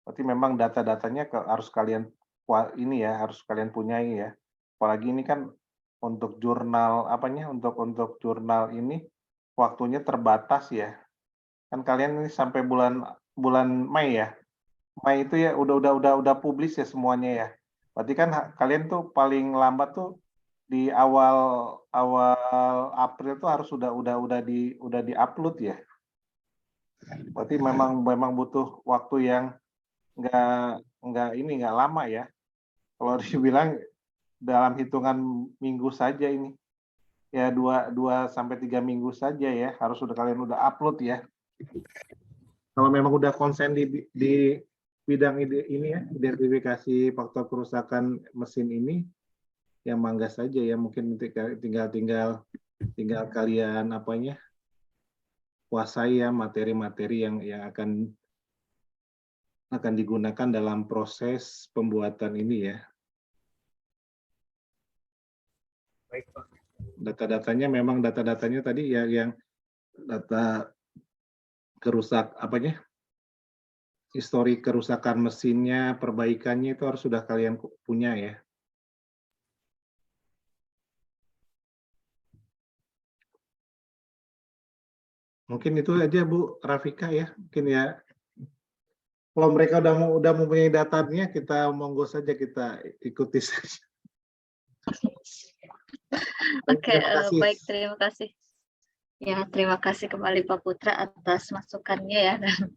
Berarti memang data-datanya harus kalian harus kalian punyai ya. Apalagi ini kan untuk jurnal untuk jurnal ini waktunya terbatas ya. Kan kalian ini sampai bulan Mei ya. Mei itu ya udah publis ya semuanya ya. Berarti kan kalian tuh paling lambat tuh di awal April tuh harus udah di-upload ya. Berarti memang butuh waktu yang nggak lama ya. Kalau dibilang dalam hitungan minggu saja ini. Ya 2 sampai 3 minggu saja ya, harus kalian udah upload ya. Kalau memang udah konsen di bidang ini ya, identifikasi faktor kerusakan mesin ini, ya mangga saja ya, mungkin tinggal kalian kuasai ya materi-materi yang akan digunakan dalam proses pembuatan ini ya. Baik, Pak. Data-datanya tadi ya, yang data histori kerusakan mesinnya, perbaikannya itu harus sudah kalian punya ya. Mungkin itu aja Bu Rafika ya, mungkin ya. Kalau mereka udah mempunyai datanya, kita monggo saja kita ikuti saja. Oke, Terima kasih. baik, terima kasih. Ya, terima kasih kembali Pak Putra atas masukannya ya dan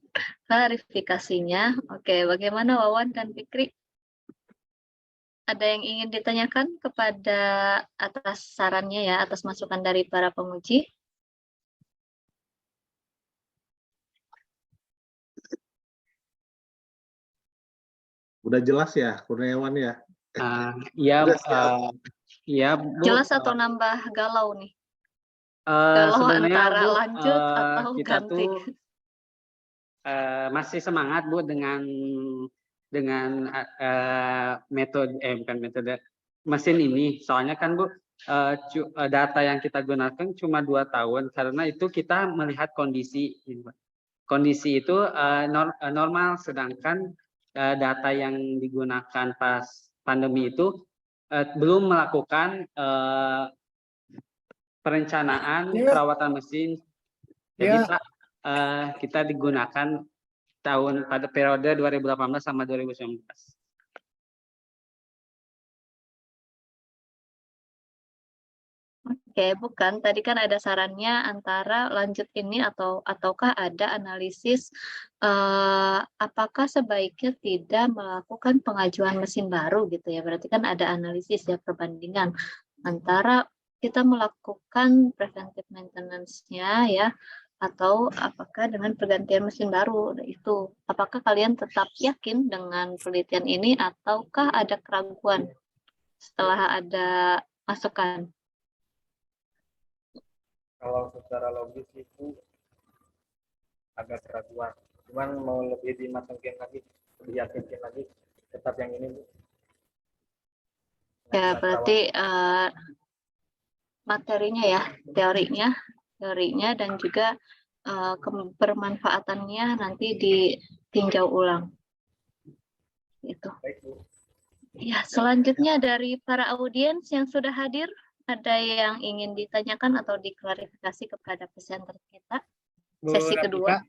klarifikasinya. Oke, bagaimana Wawan dan Fikri? Ada yang ingin ditanyakan kepada atas sarannya ya, atas masukan dari para penguji? Udah jelas ya, Kurniawan ya? Iya, Udah siap. iya Bu. Jelas atau nambah galau nih? Eh, Galau sebenarnya antara Bu, lanjut eh, atau kita ganti? tuh masih semangat Bu dengan bukan metode mesin ini. Soalnya kan Bu, data yang kita gunakan cuma 2 tahun karena itu kita melihat kondisi ini, Pak. Kondisi itu normal, sedangkan data yang digunakan pas pandemi itu belum melakukan perencanaan perawatan mesin. Jadi Pak, kita digunakan pada periode 2018 sama 2019. Oke, bukan. Tadi kan ada sarannya antara lanjut ini ataukah ada analisis apakah sebaiknya tidak melakukan pengajuan mesin baru gitu ya. Berarti kan ada analisis ya, perbandingan antara kita melakukan preventive maintenance-nya ya, atau apakah dengan pergantian mesin baru. Nah, itu apakah kalian tetap yakin dengan penelitian ini ataukah ada keraguan setelah ada masukan? Kalau secara logis itu agak keraguan. Cuman mau lebih dimatangkan lagi, lebih yakinkan lagi, tetap yang ini Bu. Ya, berarti materinya ya, teorinya dan juga bermanfaatannya nanti ditinjau ulang. Itu. Baik Bu. Ya, selanjutnya dari para audiens yang sudah hadir, ada yang ingin ditanyakan atau diklarifikasi kepada presenter kita? Sesi kedua.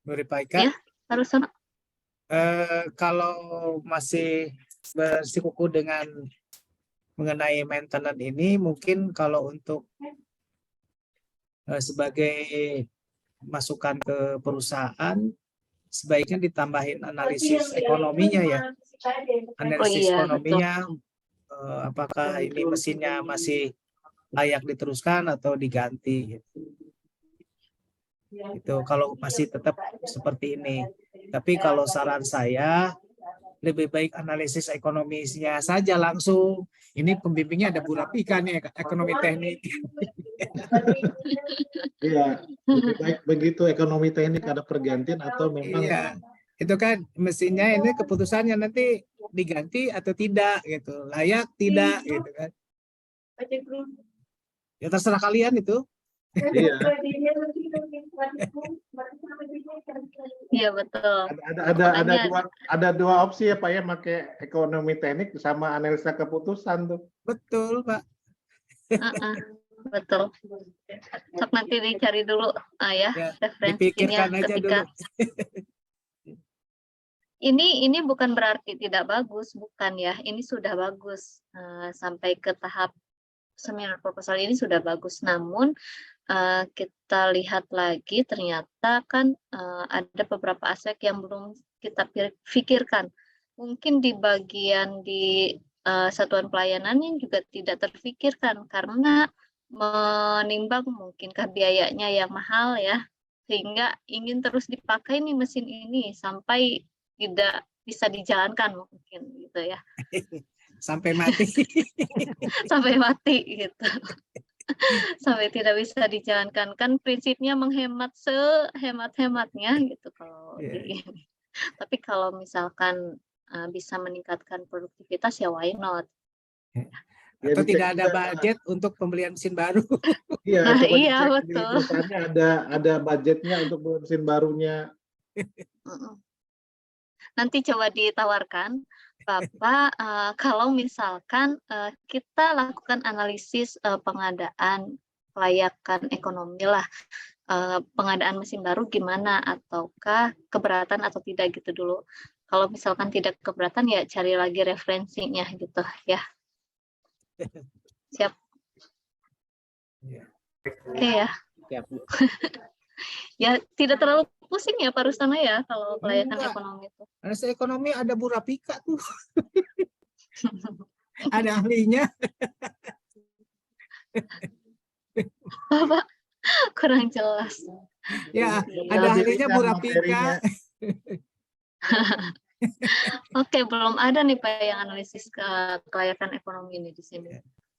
Bu Rafika, Ya, harus sama. kalau masih bersikuku dengan mengenai maintenance ini, mungkin kalau untuk sebagai masukan ke perusahaan, sebaiknya ditambahin analisis ekonominya ya. Analisis ekonominya, apakah ini mesinnya masih layak diteruskan atau diganti. Itu kalau masih tetap seperti ini. Tapi kalau saran saya, lebih baik analisis ekonomisnya saja langsung. Ini pembimbingnya ada Bu Rafika nih, ekonomi teknik. Iya, lebih baik begitu ekonomi teknik ada pergantian atau memang Iya, itu kan mesinnya ini keputusannya nanti diganti atau tidak gitu, layak tidak gitu kan. Ya terserah kalian itu. iya. Iya, betul. Ada dua opsi ya Pak ya, pakai ekonomi teknik sama analisa keputusan tuh. Betul, Pak. Betul. Sok nanti dicari dulu ya referensinya dipikirkan aja ketika dulu. ini bukan berarti tidak bagus, bukan ya. Ini sudah bagus sampai ke tahap seminar proposal ini sudah bagus. Namun kita lihat lagi ternyata kan ada beberapa aspek yang belum kita pikirkan. Mungkin di bagian di satuan pelayanannya juga tidak terfikirkan karena menimbang mungkinkah biayanya yang mahal ya. sehingga ingin terus dipakai nih mesin ini sampai tidak bisa dijalankan mungkin gitu ya. Sampai mati. Sampai mati gitu. Sampai tidak bisa dijalankan, kan prinsipnya menghemat sehemat-hematnya gitu kalau di ini. Tapi kalau misalkan bisa meningkatkan produktivitas ya why not. Atau tidak ada budget untuk pembelian mesin baru. Iya, Nah, coba iya, dicek di betul. perusahaannya ada budgetnya untuk mesin barunya. Nanti coba ditawarkan, Bapak, kalau misalkan kita lakukan analisis pengadaan kelayakan ekonomi lah, pengadaan mesin baru gimana, ataukah keberatan atau tidak gitu dulu. Kalau misalkan tidak keberatan ya cari lagi referensinya gitu ya. Siap. Oke ya. Siap. Ya tidak terlalu pusing ya Pak Rustono ya kalau kelayakan Enggak. ekonomi itu. Analisa ekonomi ada Bu Rafika tuh. Ada ahlinya. Bapak kurang jelas. Ya, Iya. ada ahlinya Bu Lebih ringan Rafika. materinya. Oke, belum ada nih Pak yang analisis kelayakan ekonomi ini di sini.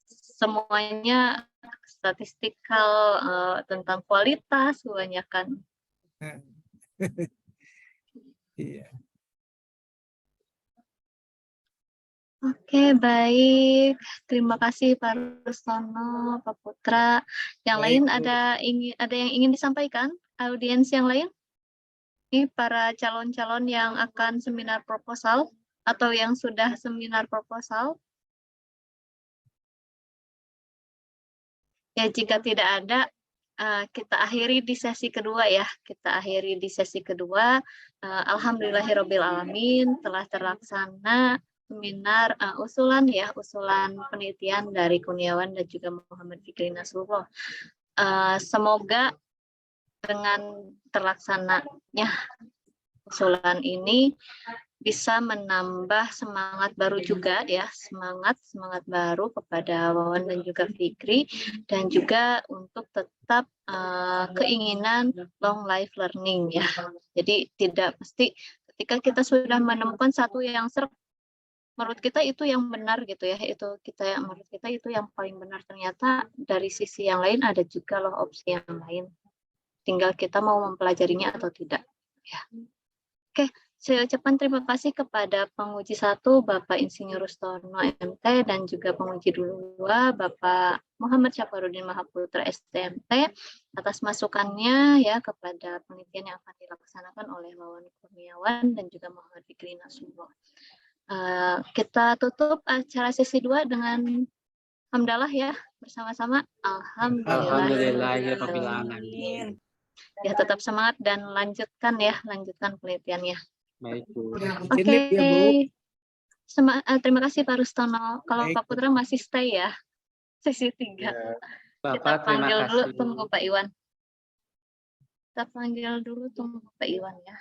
Semuanya statistikal tentang kualitas kebanyakan. Iya. Oke, baik. Terima kasih Pak Rustono, Pak Putra. Yang lain ada yang ingin disampaikan? Audiens yang lain? Ini para calon-calon yang akan seminar proposal atau yang sudah seminar proposal. Ya, jika tidak ada, kita akhiri di sesi kedua ya. Kita akhiri di sesi kedua. Alhamdulillahirrabbilalamin telah terlaksana seminar usulan penelitian dari Kurniawan dan juga Muhammad Fikri Nasrullah. Semoga dengan terlaksananya usulan ini bisa menambah semangat baru juga ya, semangat baru kepada Wawan dan juga Fikri, dan juga untuk tetap keinginan long life learning ya. Jadi tidak mesti ketika kita sudah menemukan satu yang menurut kita itu yang benar gitu ya, menurut kita itu yang paling benar, ternyata dari sisi yang lain ada juga loh opsi yang lain. Tinggal kita mau mempelajarinya atau tidak. Ya. Oke, saya ucapkan terima kasih kepada penguji 1 Bapak Insinyur Rustono MT dan juga penguji 2 Bapak Muhammad Syafarudin Mahaputra STMT atas masukannya ya kepada penelitian yang akan dilaksanakan oleh Wawan Kurniawan dan juga Muhammad Fikri Nasrullah. Kita tutup acara sesi 2 dengan hamdalah ya bersama-sama. Alhamdulillahirrahmanirrahim. Ya, tetap semangat dan lanjutkan penelitiannya. Baik, Bu. Oke. Ya, Bu. Terima kasih Pak Rustono. Kalau Baik, Pak Putra masih stay ya, sesi 3. Ya. Bapak, Kita panggil terima dulu, kasih. tunggu Pak Iwan. Kita panggil dulu, tunggu Pak Iwan ya.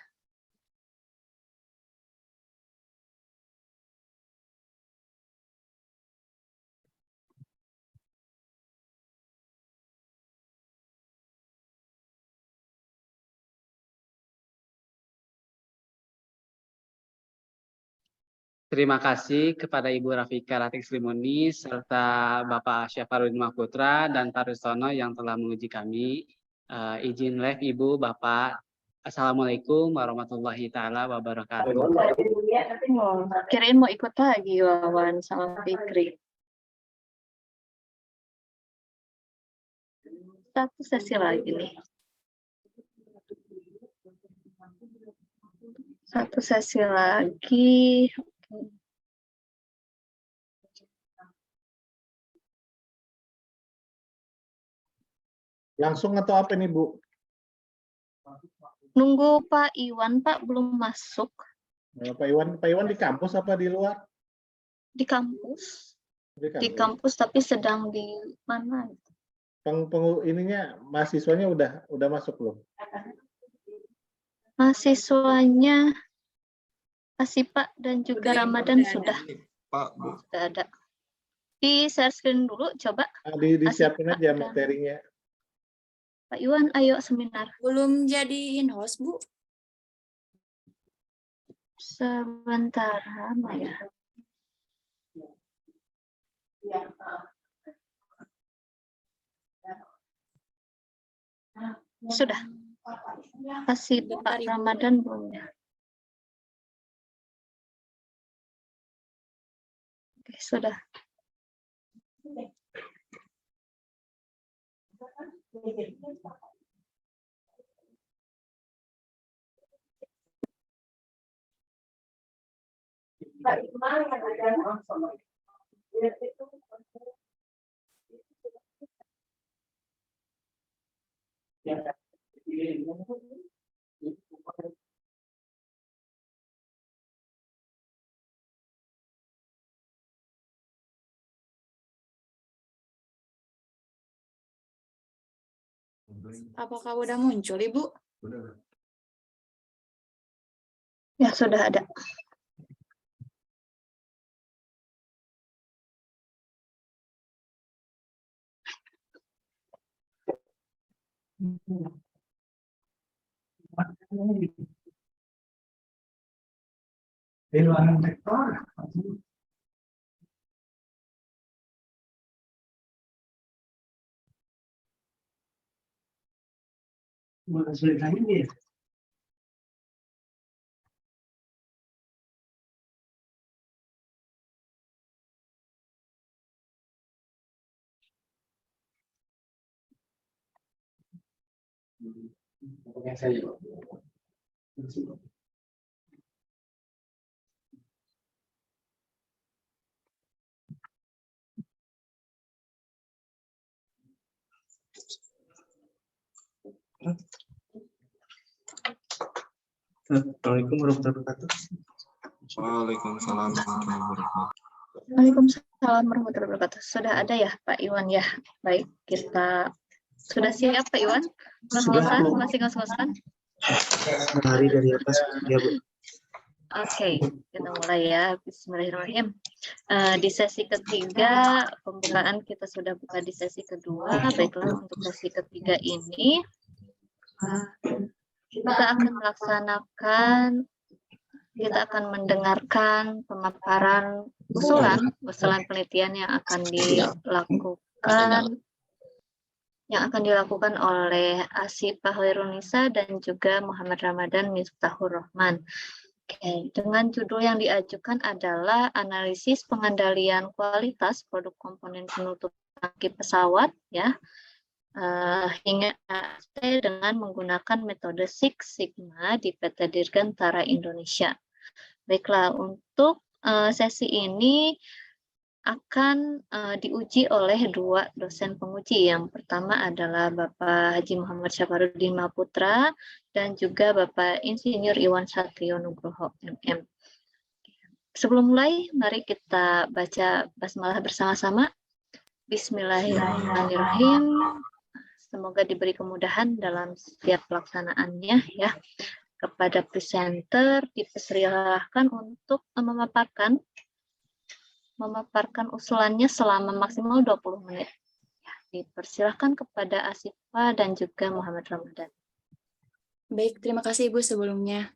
Terima kasih kepada Ibu Rafika Latik Srimuni serta Bapak Syafarudin Mahaputra dan Pak Rustono yang telah menguji kami. Izin live Ibu, Bapak. Assalamualaikum warahmatullahi taala wabarakatuh. Kirain mau ikut lagi Wawan sama Fikri. Satu sesi lagi nih. Satu sesi lagi. Langsung atau apa nih, Bu? Nunggu Pak Iwan, Pak belum masuk. Pak Iwan di kampus apa di luar? Di kampus. Di Kampus tapi sedang di mana? Ininya mahasiswanya udah masuk belum? Mahasiswanya Asipa dan juga Ramadan sudah. Sudah ada. Di share screen dulu coba. Disiapin aja materinya. Pak Iwan, ayo seminar. Belum jadiin host, Bu. Sebentar, lama ya. Sudah. Kasih Pak Ramadan belum ya? Oke, sudah. Apakah udah muncul, Ibu? Ya, sudah ada. Assalamualaikum warahmatullahi wabarakatuh. Waalaikumsalam warahmatullahi wabarakatuh. Waalaikumsalam warahmatullahi wabarakatuh. Sudah ada ya Pak Iwan ya? Baik, kita sudah siap Pak Iwan? Ngos-ngosan? Masih ngos-ngosan? Hari dari atas, ya Bu. Oke, kita mulai ya. Bismillahirrahmanirrahim. Di sesi ketiga, pembukaan kita sudah buka di sesi kedua. Baiklah, untuk sesi ketiga ini, kita akan mendengarkan pemaparan usulan penelitian yang akan dilakukan oleh Asyifa Khairunisa dan juga Muhammad Ramadan Miftahur Rahman. Oke, dengan judul yang diajukan adalah analisis pengendalian kualitas produk komponen penutup tangki pesawat ya hingga dengan menggunakan metode Six Sigma di PT Dirgantara Indonesia. Baiklah, untuk sesi ini akan diuji oleh dua dosen penguji. Yang pertama adalah Bapak Haji Muhammad Syafarudin Maputra dan juga Bapak Insinyur Iwan Satrio Nugroho MM. Sebelum mulai, mari kita baca basmalah bersama-sama. Bismillahirrahmanirrahim. Semoga diberi kemudahan dalam setiap pelaksanaannya ya. Kepada presenter dipersilahkan untuk memaparkan usulannya selama maksimal 20 menit. Ya, dipersilahkan kepada Asyifa dan juga Muhammad Ramadan. Baik, terima kasih Ibu sebelumnya.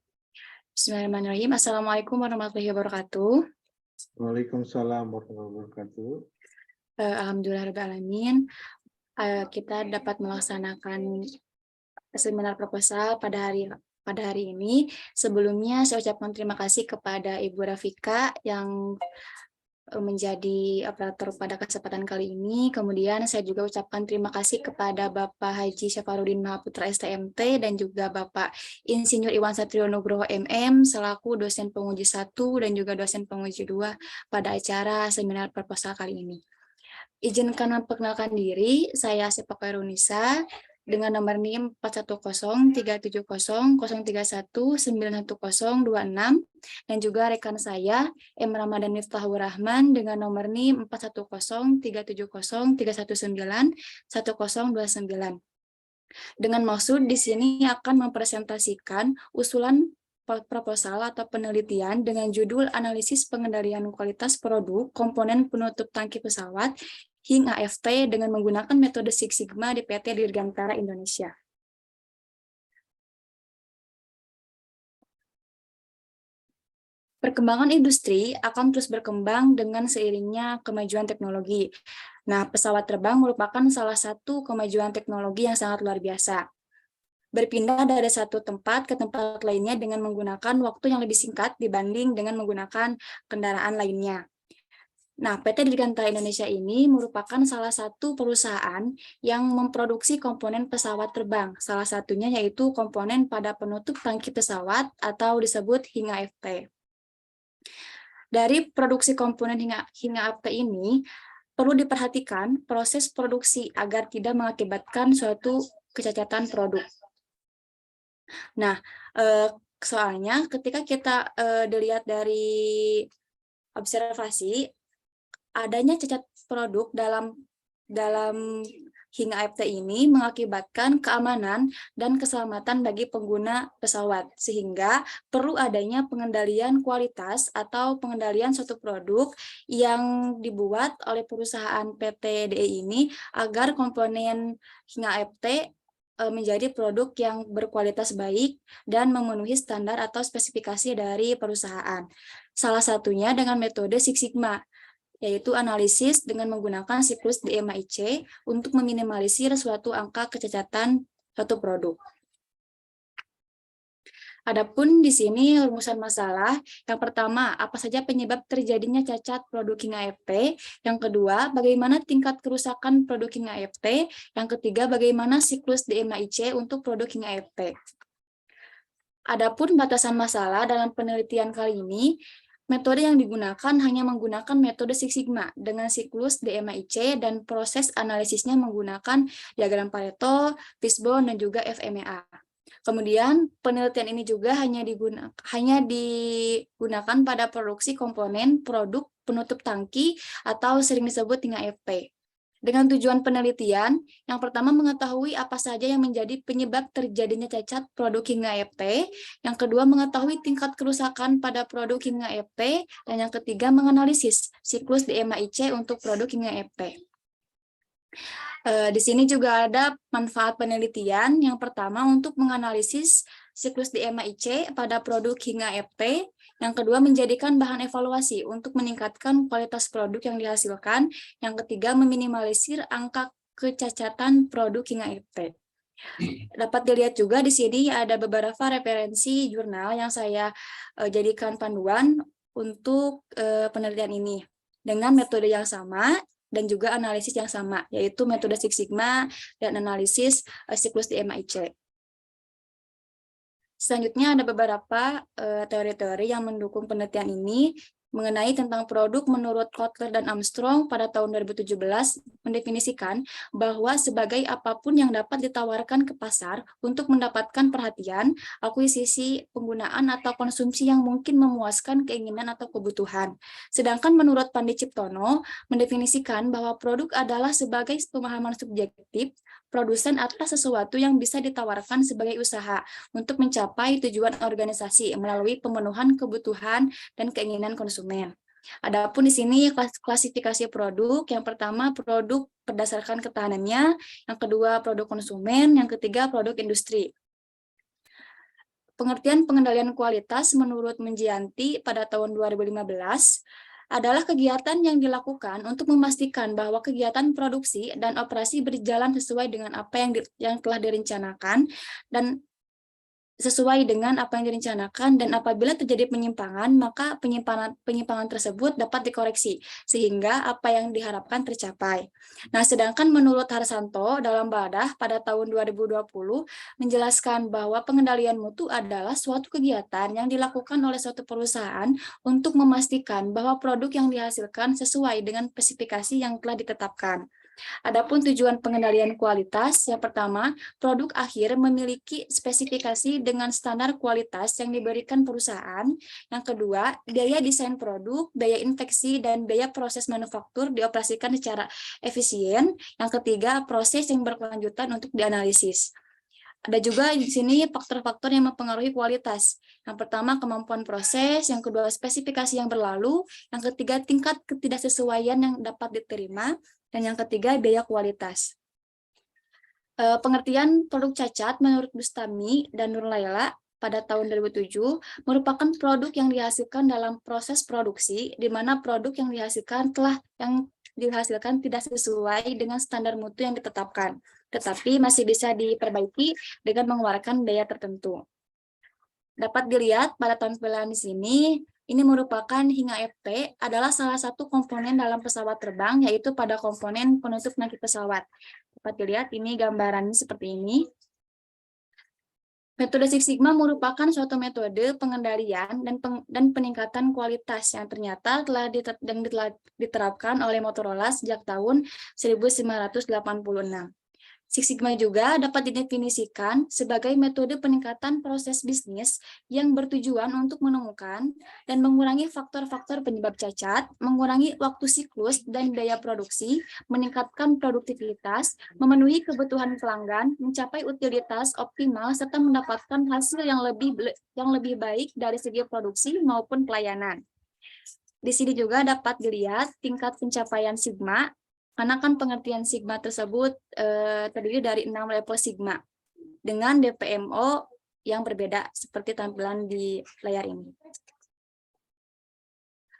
Bismillahirrahmanirrahim. Assalamualaikum warahmatullahi wabarakatuh. Waalaikumsalam warahmatullahi wabarakatuh. Alhamdulillahirrahmanirrahim. Kita dapat melaksanakan seminar proposal pada hari ini. Sebelumnya saya ucapkan terima kasih kepada Ibu Rafika yang menjadi operator pada kesempatan kali ini. Kemudian saya juga ucapkan terima kasih kepada Bapak Haji Syafarudin Mahaputra STMT dan juga Bapak Insinyur Iwan Satrio Nugroho MM selaku dosen penguji 1 dan juga dosen penguji 2 pada acara seminar proposal kali ini. Izinkan memperkenalkan diri, saya Asyifa Khairunisa dengan nomor NIM 410-370-031-91026 dan juga rekan saya M. Ramadan Miftahur Rahman dengan nomor NIM 410-370-031-91029. Dengan maksud di sini akan mempresentasikan usulan proposal atau penelitian dengan judul analisis pengendalian kualitas produk komponen penutup tangki pesawat Hing AFT dengan menggunakan metode Six Sigma di PT Dirgantara Indonesia. Perkembangan industri akan terus berkembang dengan seiringnya kemajuan teknologi. Nah, pesawat terbang merupakan salah satu kemajuan teknologi yang sangat luar biasa. Berpindah dari satu tempat ke tempat lainnya dengan menggunakan waktu yang lebih singkat dibanding dengan menggunakan kendaraan lainnya. Nah, PT Dirgantara Indonesia ini merupakan salah satu perusahaan yang memproduksi komponen pesawat terbang. Salah satunya yaitu komponen pada penutup tangki pesawat atau disebut Hing AFT. Dari produksi komponen Hing AFT ini, perlu diperhatikan proses produksi agar tidak mengakibatkan suatu kecacatan produk. Nah, soalnya ketika kita dilihat dari observasi, adanya cacat produk dalam Hing AFT ini mengakibatkan keamanan dan keselamatan bagi pengguna pesawat, sehingga perlu adanya pengendalian kualitas atau pengendalian suatu produk yang dibuat oleh perusahaan PT DI ini agar komponen Hing AFT menjadi produk yang berkualitas baik dan memenuhi standar atau spesifikasi dari perusahaan. Salah satunya dengan metode Six Sigma, yaitu analisis dengan menggunakan siklus DMAIC untuk meminimalisir suatu angka kecacatan suatu produk. Adapun di sini rumusan masalah, yang pertama, apa saja penyebab terjadinya cacat produk Hing AFT, yang kedua, bagaimana tingkat kerusakan produk Hing AFT, yang ketiga, bagaimana siklus DMAIC untuk produk Hing AFT. Adapun batasan masalah dalam penelitian kali ini, metode yang digunakan hanya menggunakan metode Six Sigma dengan siklus DMAIC dan proses analisisnya menggunakan diagram Pareto, Fishbone, dan juga FMEA. Kemudian penelitian ini juga hanya digunakan pada produksi komponen produk penutup tangki atau sering disebut Hing AFT. Dengan tujuan penelitian, yang pertama mengetahui apa saja yang menjadi penyebab terjadinya cacat produk Hing AFT, yang kedua mengetahui tingkat kerusakan pada produk Hing AFT, dan yang ketiga menganalisis siklus DMAIC untuk produk Hing AFT. Di sini juga ada manfaat penelitian. Yang pertama untuk menganalisis siklus DMAIC pada produk Hing AFT. Yang kedua menjadikan bahan evaluasi untuk meningkatkan kualitas produk yang dihasilkan. Yang ketiga meminimalisir angka kecacatan produk Hing AFT. Dapat dilihat juga di sini ada beberapa referensi jurnal yang saya jadikan panduan untuk penelitian ini dengan metode yang sama dan juga analisis yang sama, yaitu metode Six Sigma dan analisis siklus DMAIC. Selanjutnya ada beberapa teori-teori yang mendukung penelitian ini mengenai tentang produk menurut Kotler dan Armstrong pada tahun 2017 mendefinisikan bahwa sebagai apapun yang dapat ditawarkan ke pasar untuk mendapatkan perhatian, akuisisi, penggunaan atau konsumsi yang mungkin memuaskan keinginan atau kebutuhan. Sedangkan menurut Pandi Ciptono mendefinisikan bahwa produk adalah sebagai pemahaman subjektif produsen atas sesuatu yang bisa ditawarkan sebagai usaha untuk mencapai tujuan organisasi melalui pemenuhan kebutuhan dan keinginan konsumen. Adapun di sini klasifikasi produk, yang pertama produk berdasarkan ketahanannya, yang kedua produk konsumen, yang ketiga produk industri. Pengertian pengendalian kualitas menurut Menjianti pada tahun 2015 adalah kegiatan yang dilakukan untuk memastikan bahwa kegiatan produksi dan operasi berjalan sesuai dengan apa yang telah direncanakan dan sesuai dengan apa yang direncanakan, dan apabila terjadi penyimpangan, maka penyimpangan tersebut dapat dikoreksi sehingga apa yang diharapkan tercapai. Nah, sedangkan menurut Harsanto dalam Badah pada tahun 2020 menjelaskan bahwa pengendalian mutu adalah suatu kegiatan yang dilakukan oleh suatu perusahaan untuk memastikan bahwa produk yang dihasilkan sesuai dengan spesifikasi yang telah ditetapkan. Adapun tujuan pengendalian kualitas, yang pertama, produk akhir memiliki spesifikasi dengan standar kualitas yang diberikan perusahaan. Yang kedua, biaya desain produk, biaya infeksi, dan biaya proses manufaktur dioperasikan secara efisien. Yang ketiga, proses yang berkelanjutan untuk dianalisis. Ada juga di sini faktor-faktor yang mempengaruhi kualitas. Yang pertama, kemampuan proses. Yang kedua, spesifikasi yang berlalu. Yang ketiga, tingkat ketidaksesuaian yang dapat diterima. Dan yang ketiga, biaya kualitas. Pengertian produk cacat menurut Bustami dan Nur Laila pada tahun 2007 merupakan produk yang dihasilkan dalam proses produksi, di mana produk yang dihasilkan tidak sesuai dengan standar mutu yang ditetapkan, tetapi masih bisa diperbaiki dengan mengeluarkan biaya tertentu. Dapat dilihat pada tampilan di sini, ini merupakan hingga FT adalah salah satu komponen dalam pesawat terbang, yaitu pada komponen penutup nangkip pesawat. Dapat dilihat ini gambarannya seperti ini. Metode Six Sigma merupakan suatu metode pengendalian dan peningkatan kualitas yang ternyata telah diterapkan oleh Motorola sejak tahun 1986. Six Sigma juga dapat didefinisikan sebagai metode peningkatan proses bisnis yang bertujuan untuk menemukan dan mengurangi faktor-faktor penyebab cacat, mengurangi waktu siklus dan biaya produksi, meningkatkan produktivitas, memenuhi kebutuhan pelanggan, mencapai utilitas optimal, serta mendapatkan hasil yang lebih baik dari segi produksi maupun pelayanan. Di sini juga dapat dilihat tingkat pencapaian Sigma, karena kan pengertian Sigma tersebut terdiri dari 6 level Sigma dengan DPMO yang berbeda seperti tampilan di layar ini.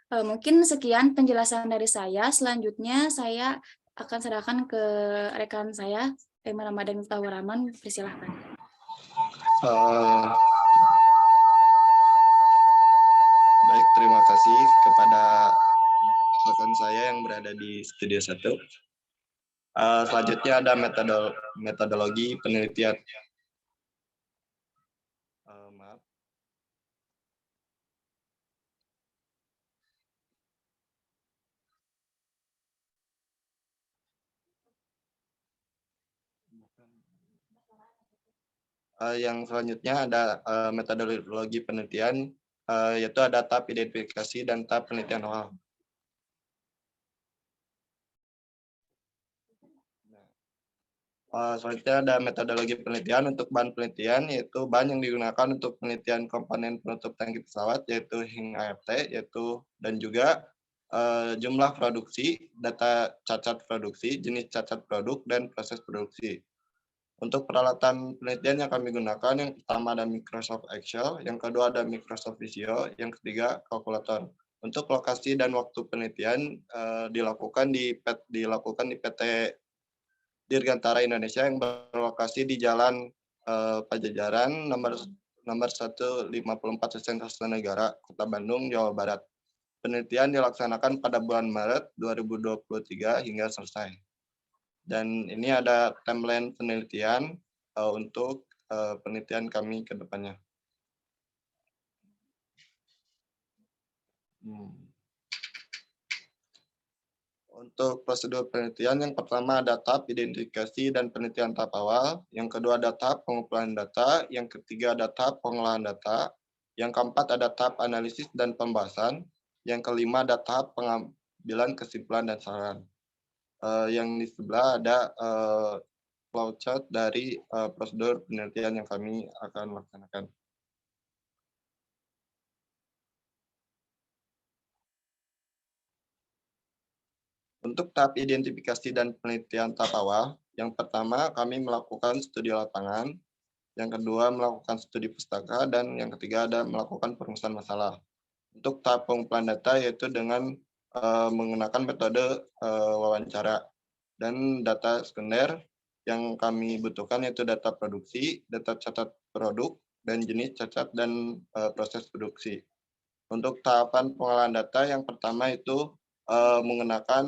Mungkin sekian penjelasan dari saya. Selanjutnya saya akan serahkan ke rekan saya, Emma Ramadan Miftahur Rahman. Persilahkan. Baik, terima kasih kepada rekan saya yang berada di studio 1. Selanjutnya ada metodologi penelitian. Maaf. Yang selanjutnya ada metodologi penelitian, yaitu ada tahap identifikasi dan tahap penelitian awal. Selanjutnya ada metodologi penelitian. Untuk bahan penelitian, yaitu bahan yang digunakan untuk penelitian komponen penutup tangki pesawat, yaitu hing AFT, dan juga jumlah produksi, data cacat produksi, jenis cacat produk, dan proses produksi. Untuk peralatan penelitian yang kami gunakan, yang pertama ada Microsoft Excel, yang kedua ada Microsoft Visio, yang ketiga kalkulator. Untuk lokasi dan waktu penelitian dilakukan di PT Dirgantara Indonesia yang berlokasi di Jalan Pajajaran nomor 154 Negara, Kota Bandung, Jawa Barat. Penelitian dilaksanakan pada bulan Maret 2023 hingga selesai. Dan ini ada timeline penelitian untuk penelitian kami ke depannya. Untuk prosedur penelitian, yang pertama ada tahap identifikasi dan penelitian tahap awal, yang kedua ada tahap pengumpulan data, yang ketiga ada tahap pengolahan data, yang keempat ada tahap analisis dan pembahasan, yang kelima ada tahap pengambilan kesimpulan dan saran. Yang di sebelah ada flowchart dari prosedur penelitian yang kami akan laksanakan. Untuk tahap identifikasi dan penelitian tahap awal, yang pertama kami melakukan studi lapangan, yang kedua melakukan studi pustaka, dan yang ketiga ada melakukan perumusan masalah. Untuk tahap pengumpulan data yaitu dengan menggunakan metode wawancara, dan data sekunder yang kami butuhkan yaitu data produksi, data cacat produk, dan jenis cacat dan proses produksi. Untuk tahapan pengolahan data yang pertama itu menggunakan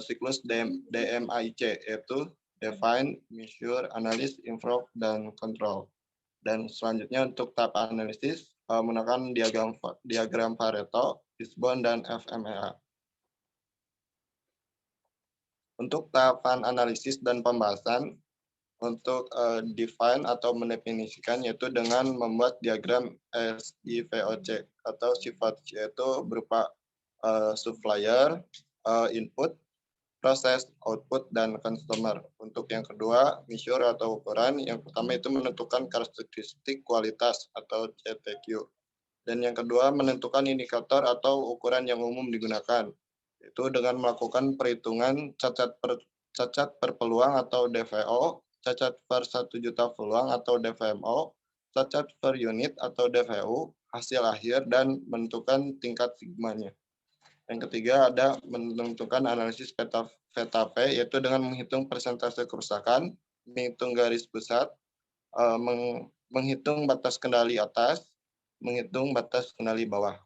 siklus DMAIC, yaitu Define, Measure, Analyze, Improve, dan Control. Dan selanjutnya untuk tahap analisis menggunakan diagram Pareto, Fishbone, dan FMEA. Untuk tahapan analisis dan pembahasan, untuk define atau mendefinisikan yaitu dengan membuat diagram SIVOC atau sifat, yaitu berupa supplier, input, proses, output, dan customer. Untuk yang kedua, measure atau ukuran. Yang pertama itu menentukan karakteristik kualitas atau CTQ. Dan yang kedua, menentukan indikator atau ukuran yang umum digunakan. Itu dengan melakukan perhitungan cacat per peluang atau DVO, cacat per 1 juta peluang atau DVMO, cacat per unit atau DVU, hasil akhir, dan menentukan tingkat sigmanya. Yang ketiga ada menentukan analisis VTP, yaitu dengan menghitung persentase kerusakan, menghitung garis besar, menghitung batas kendali atas, menghitung batas kendali bawah.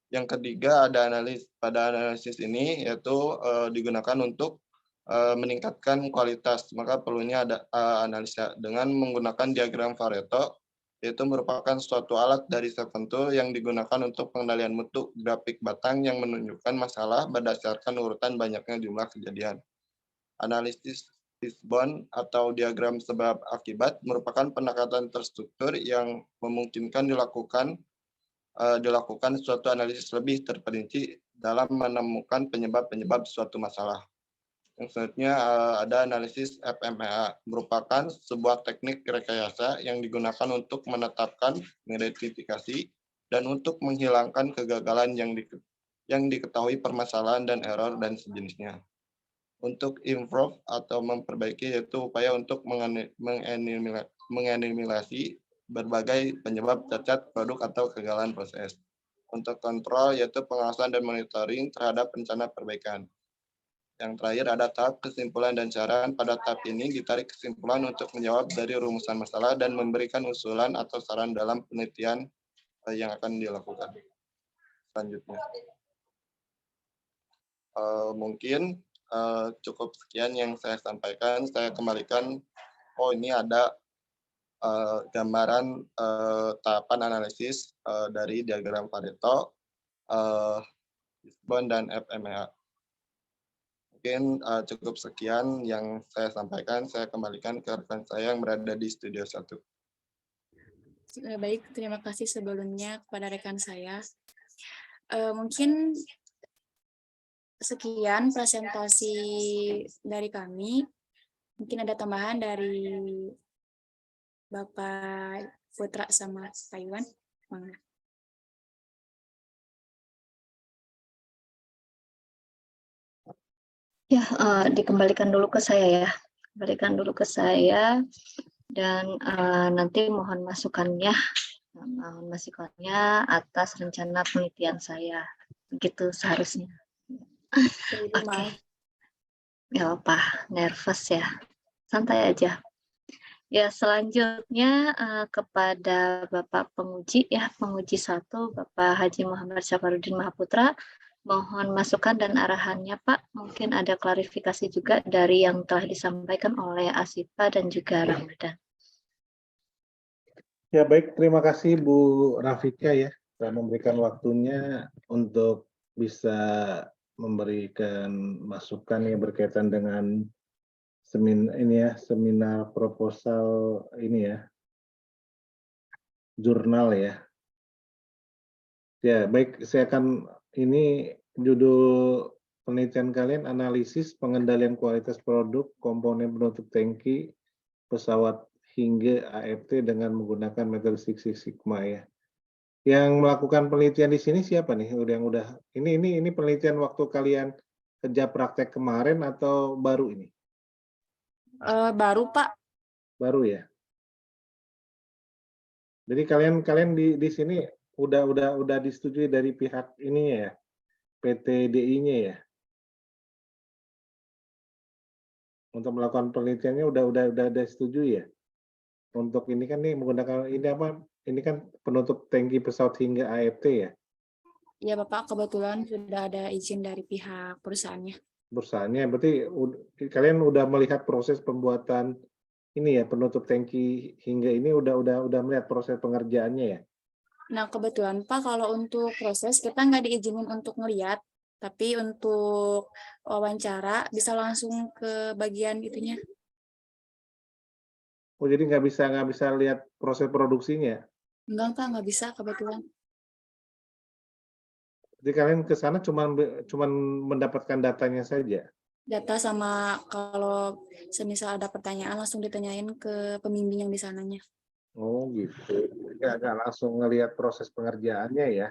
Yang ketiga ada analisis ini yaitu digunakan untuk meningkatkan kualitas, maka perlunya ada analisa dengan menggunakan diagram Pareto, yaitu merupakan suatu alat dari tertentu yang digunakan untuk pengendalian mutu grafik batang yang menunjukkan masalah berdasarkan urutan banyaknya jumlah kejadian. Analisis Fishbone atau diagram sebab akibat merupakan pendekatan terstruktur yang memungkinkan dilakukan suatu analisis lebih terperinci dalam menemukan penyebab-penyebab suatu masalah. Yang selanjutnya ada analisis FMEA, merupakan sebuah teknik rekayasa yang digunakan untuk menetapkan, mengidentifikasi, dan untuk menghilangkan kegagalan yang diketahui permasalahan dan error dan sejenisnya. Untuk improve atau memperbaiki yaitu upaya untuk mengeliminasi berbagai penyebab cacat produk atau kegagalan proses. Untuk kontrol yaitu pengawasan dan monitoring terhadap rencana perbaikan. Yang terakhir ada tahap kesimpulan dan saran. Pada tahap ini ditarik kesimpulan untuk menjawab dari rumusan masalah dan memberikan usulan atau saran dalam penelitian yang akan dilakukan. Selanjutnya. Mungkin cukup sekian yang saya sampaikan. Saya kembalikan, ini ada gambaran tahapan analisis dari diagram Pareto, Fishbone, dan FMEA. Mungkin cukup sekian yang saya sampaikan. Saya kembalikan ke rekan saya yang berada di studio 1. Baik, terima kasih sebelumnya kepada rekan saya. Mungkin sekian presentasi dari kami. Mungkin ada tambahan dari Bapak Putra sama Pak Iwan. Ya, dikembalikan dulu ke saya ya. Kembalikan dulu ke saya dan nanti mohon masukannya atas rencana penelitian saya. Begitu seharusnya. Oke. Ya apa, nervous ya. Santai aja. Ya, selanjutnya kepada Bapak penguji ya, penguji 1 Bapak Haji Muhammad Syafarudin Mahaputra, mohon masukan dan arahannya Pak. Mungkin ada klarifikasi juga dari yang telah disampaikan oleh Asifa dan juga Ramadan. Ya baik, terima kasih Bu Rafika ya telah memberikan waktunya untuk bisa memberikan masukan yang berkaitan dengan seminar proposal ini ya, jurnal ya. Ya baik, saya akan ini judul penelitian kalian analisis pengendalian kualitas produk komponen penutup tangki pesawat hingga AFT dengan menggunakan metode Six Sigma ya. Yang melakukan penelitian di sini siapa nih? Ini penelitian waktu kalian kerja praktek kemarin atau baru ini? Baru Pak. Baru ya. Jadi kalian di sini udah disetujui dari pihak ini ya, PTDI-nya ya. Untuk melakukan penelitiannya udah disetujui ya. Untuk ini kan nih menggunakan ini kan penutup tangki pesawat hingga AFT ya. Iya Bapak, kebetulan sudah ada izin dari pihak perusahaannya. Perusahaannya berarti kalian udah melihat proses pembuatan ini ya, penutup tangki hingga ini udah melihat proses pengerjaannya ya. Nah kebetulan Pak, kalau untuk proses kita nggak diizinin untuk ngelihat, tapi untuk wawancara bisa langsung ke bagian itunya. Oh jadi nggak bisa lihat proses produksinya? Enggak Pak, nggak bisa kebetulan. Jadi kalian ke sana cuman mendapatkan datanya saja? Data sama kalau semisal ada pertanyaan langsung ditanyain ke pembimbing yang di sananya. Oh gitu, nggak langsung ngelihat proses pengerjaannya ya?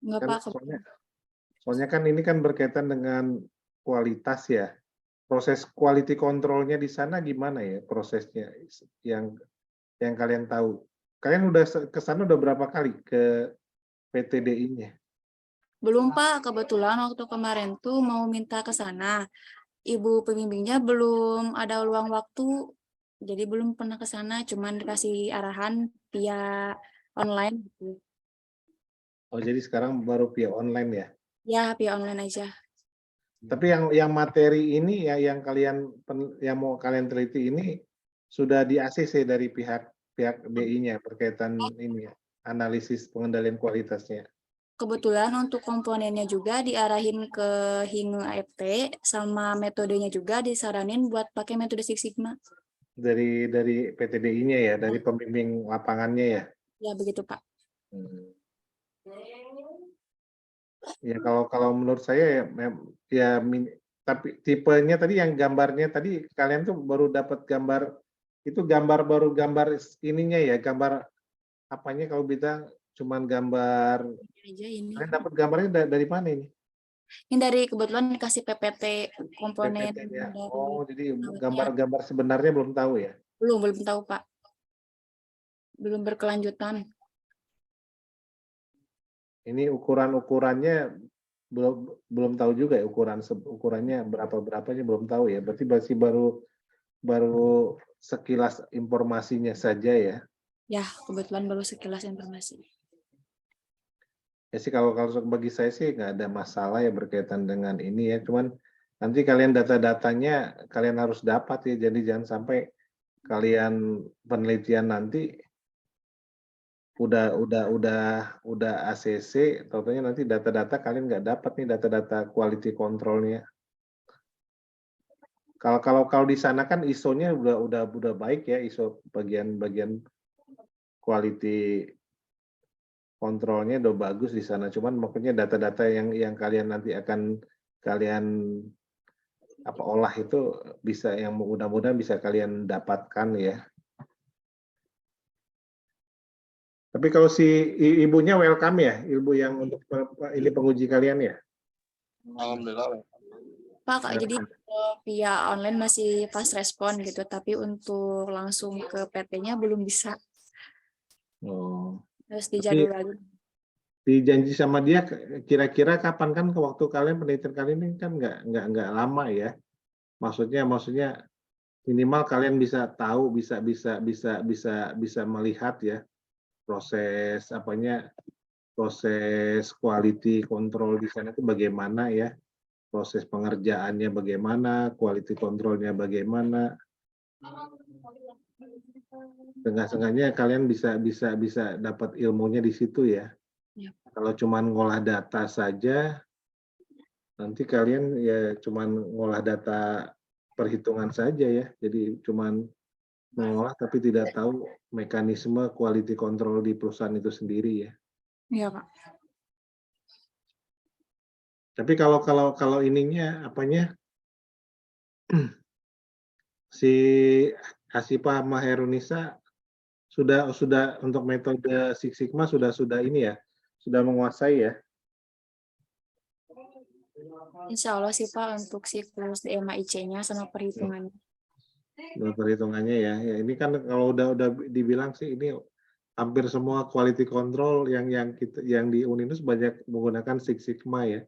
Enggak Kan Pak, soalnya kan ini kan berkaitan dengan kualitas ya. Proses quality controlnya di sana gimana ya prosesnya yang kalian tahu? Kalian udah ke sana udah berapa kali ke PTDI-nya? belum Pak, kebetulan waktu kemarin tuh mau minta ke sana. Ibu pembimbingnya belum ada luang waktu, jadi belum pernah ke sana, cuman dikasih arahan via online gitu. Oh, jadi sekarang baru via online ya? Ya, via online aja. Tapi yang materi ini ya yang yang mau kalian teliti ini sudah di ACC dari pihak DI-nya berkaitan ini ya, analisis pengendalian kualitasnya. Kebetulan untuk komponennya juga diarahin ke Hinge AFT, sama metodenya juga disaranin buat pakai metode Six Sigma. Dari PTDI-nya ya, dari pembimbing lapangannya ya. Ya, begitu Pak. Ya kalau menurut saya ya tapi tipenya tadi yang gambarnya tadi kalian tuh baru dapat gambar itu baru gambar ininya ya, gambar apanya kalau bisa cuman gambar Aja ini. kalian dapat gambarnya dari mana ini? Ini dari kebetulan dikasih PPT komponen PPT-nya. dari Oh, jadi awalnya. gambar sebenarnya belum tahu ya? Belum tahu Pak. Belum berkelanjutan. Ini ukurannya belum tahu juga ya, ukurannya berapanya belum tahu ya. Berarti masih baru sekilas informasinya saja ya. Ya, kebetulan baru sekilas informasi. Ya sih kalau bagi saya sih nggak ada masalah ya berkaitan dengan ini ya. Cuman nanti kalian data-datanya kalian harus dapat ya. Jadi jangan sampai kalian penelitian nanti udah ACC, tentunya nanti data-data kalian nggak dapat nih, data-data quality controlnya. Kalau di sana kan ISO-nya udah baik ya, ISO bagian quality kontrolnya udah bagus di sana. Cuman makanya data-data yang kalian nanti akan kalian olah itu bisa yang mudah-mudahan bisa kalian dapatkan ya. Tapi kalau si ibunya welcome ya, ibu yang untuk ini penguji kalian ya? Alhamdulillah. Pak, jadi via online masih fast respon gitu, tapi untuk langsung ke PT-nya belum bisa. Oh. Harus dijadwalin. Dijanji sama dia kira-kira kapan kan ke waktu kalian penelitian kalian ini kan nggak lama ya. Maksudnya minimal kalian bisa tahu bisa melihat ya proses proses quality control di sana itu bagaimana ya, proses pengerjaannya bagaimana, quality controlnya bagaimana. Setengah-setengahnya kalian bisa dapat ilmunya di situ ya. Kalau cuma ngolah data saja, nanti kalian ya cuma ngolah data perhitungan saja ya. Jadi cuma mengolah tapi tidak tahu mekanisme quality control di perusahaan itu sendiri ya. Iya, Pak. Tapi kalau ininya si Hasifah sama Herunisa sudah untuk metode Six Sigma sudah ini ya, sudah menguasai ya. Insya Allah sih Pak untuk siklus DMA-IC-nya sama perhitungannya. Perhitungannya ya. Ya ini kan kalau udah dibilang sih ini hampir semua quality control yang di Uninus banyak menggunakan Six Sigma ya.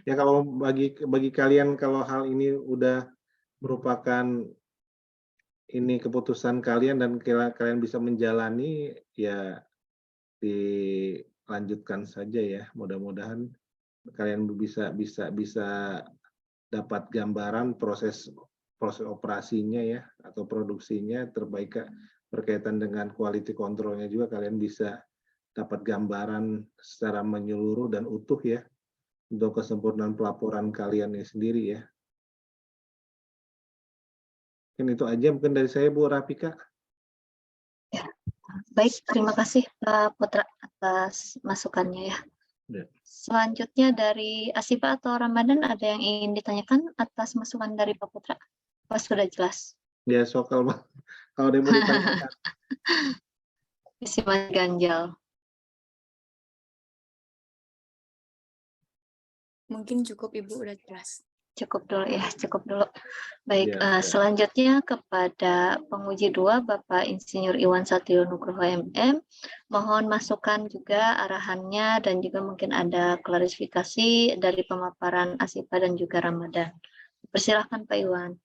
Ya kalau bagi kalian kalau hal ini udah merupakan ini keputusan kalian dan kalian bisa menjalani ya dilanjutkan saja ya. Mudah-mudahan kalian bisa dapat gambaran proses operasinya ya atau produksinya terbaik berkaitan dengan quality controlnya juga kalian bisa dapat gambaran secara menyeluruh dan utuh ya untuk kesempurnaan pelaporan kalian sendiri ya. Mungkin itu aja mungkin dari saya Bu Rafika. Ya. Baik, terima kasih Pak Putra atas masukannya ya. Selanjutnya dari Asifa atau Ramadan ada yang ingin ditanyakan atas masukan dari Pak Putra? Pas sudah jelas. Ya soal Kalau ada yang mau ditanyakan. Masih ganjal. Mungkin cukup Ibu, udah jelas. Cukup dulu ya, cukup dulu. Baik, Ya, selanjutnya kepada penguji 2, Bapak Insinyur Iwan Satrio Nugroho MM. Mohon masukan juga arahannya dan juga mungkin ada klarifikasi dari pemaparan Asifa dan juga Ramadan. Persilahkan Pak Iwan.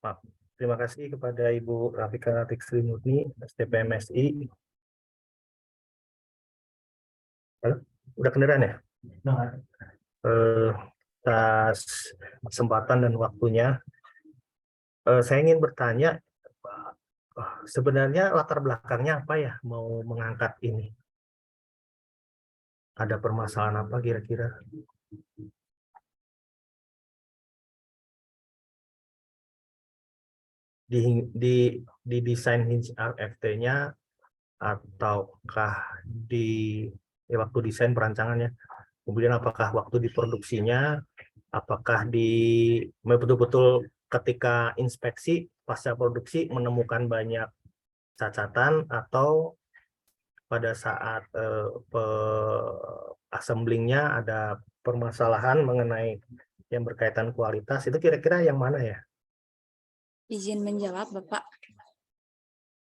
Maaf. Terima kasih kepada Ibu Rafika Sri Murni, STPMSI. Halo? Udah kedengeran ya? Atas kesempatan dan waktunya. Saya ingin bertanya, sebenarnya latar belakangnya apa ya mau mengangkat ini? Ada permasalahan apa kira-kira? Di desain hinge RFT-nya ataukah di waktu desain perancangannya, kemudian apakah waktu diproduksinya, apakah betul-betul ketika inspeksi pasca produksi menemukan banyak cacatan, atau pada saat assemblingnya ada permasalahan mengenai yang berkaitan kualitas, itu kira-kira yang mana ya? Izin menjawab, Bapak.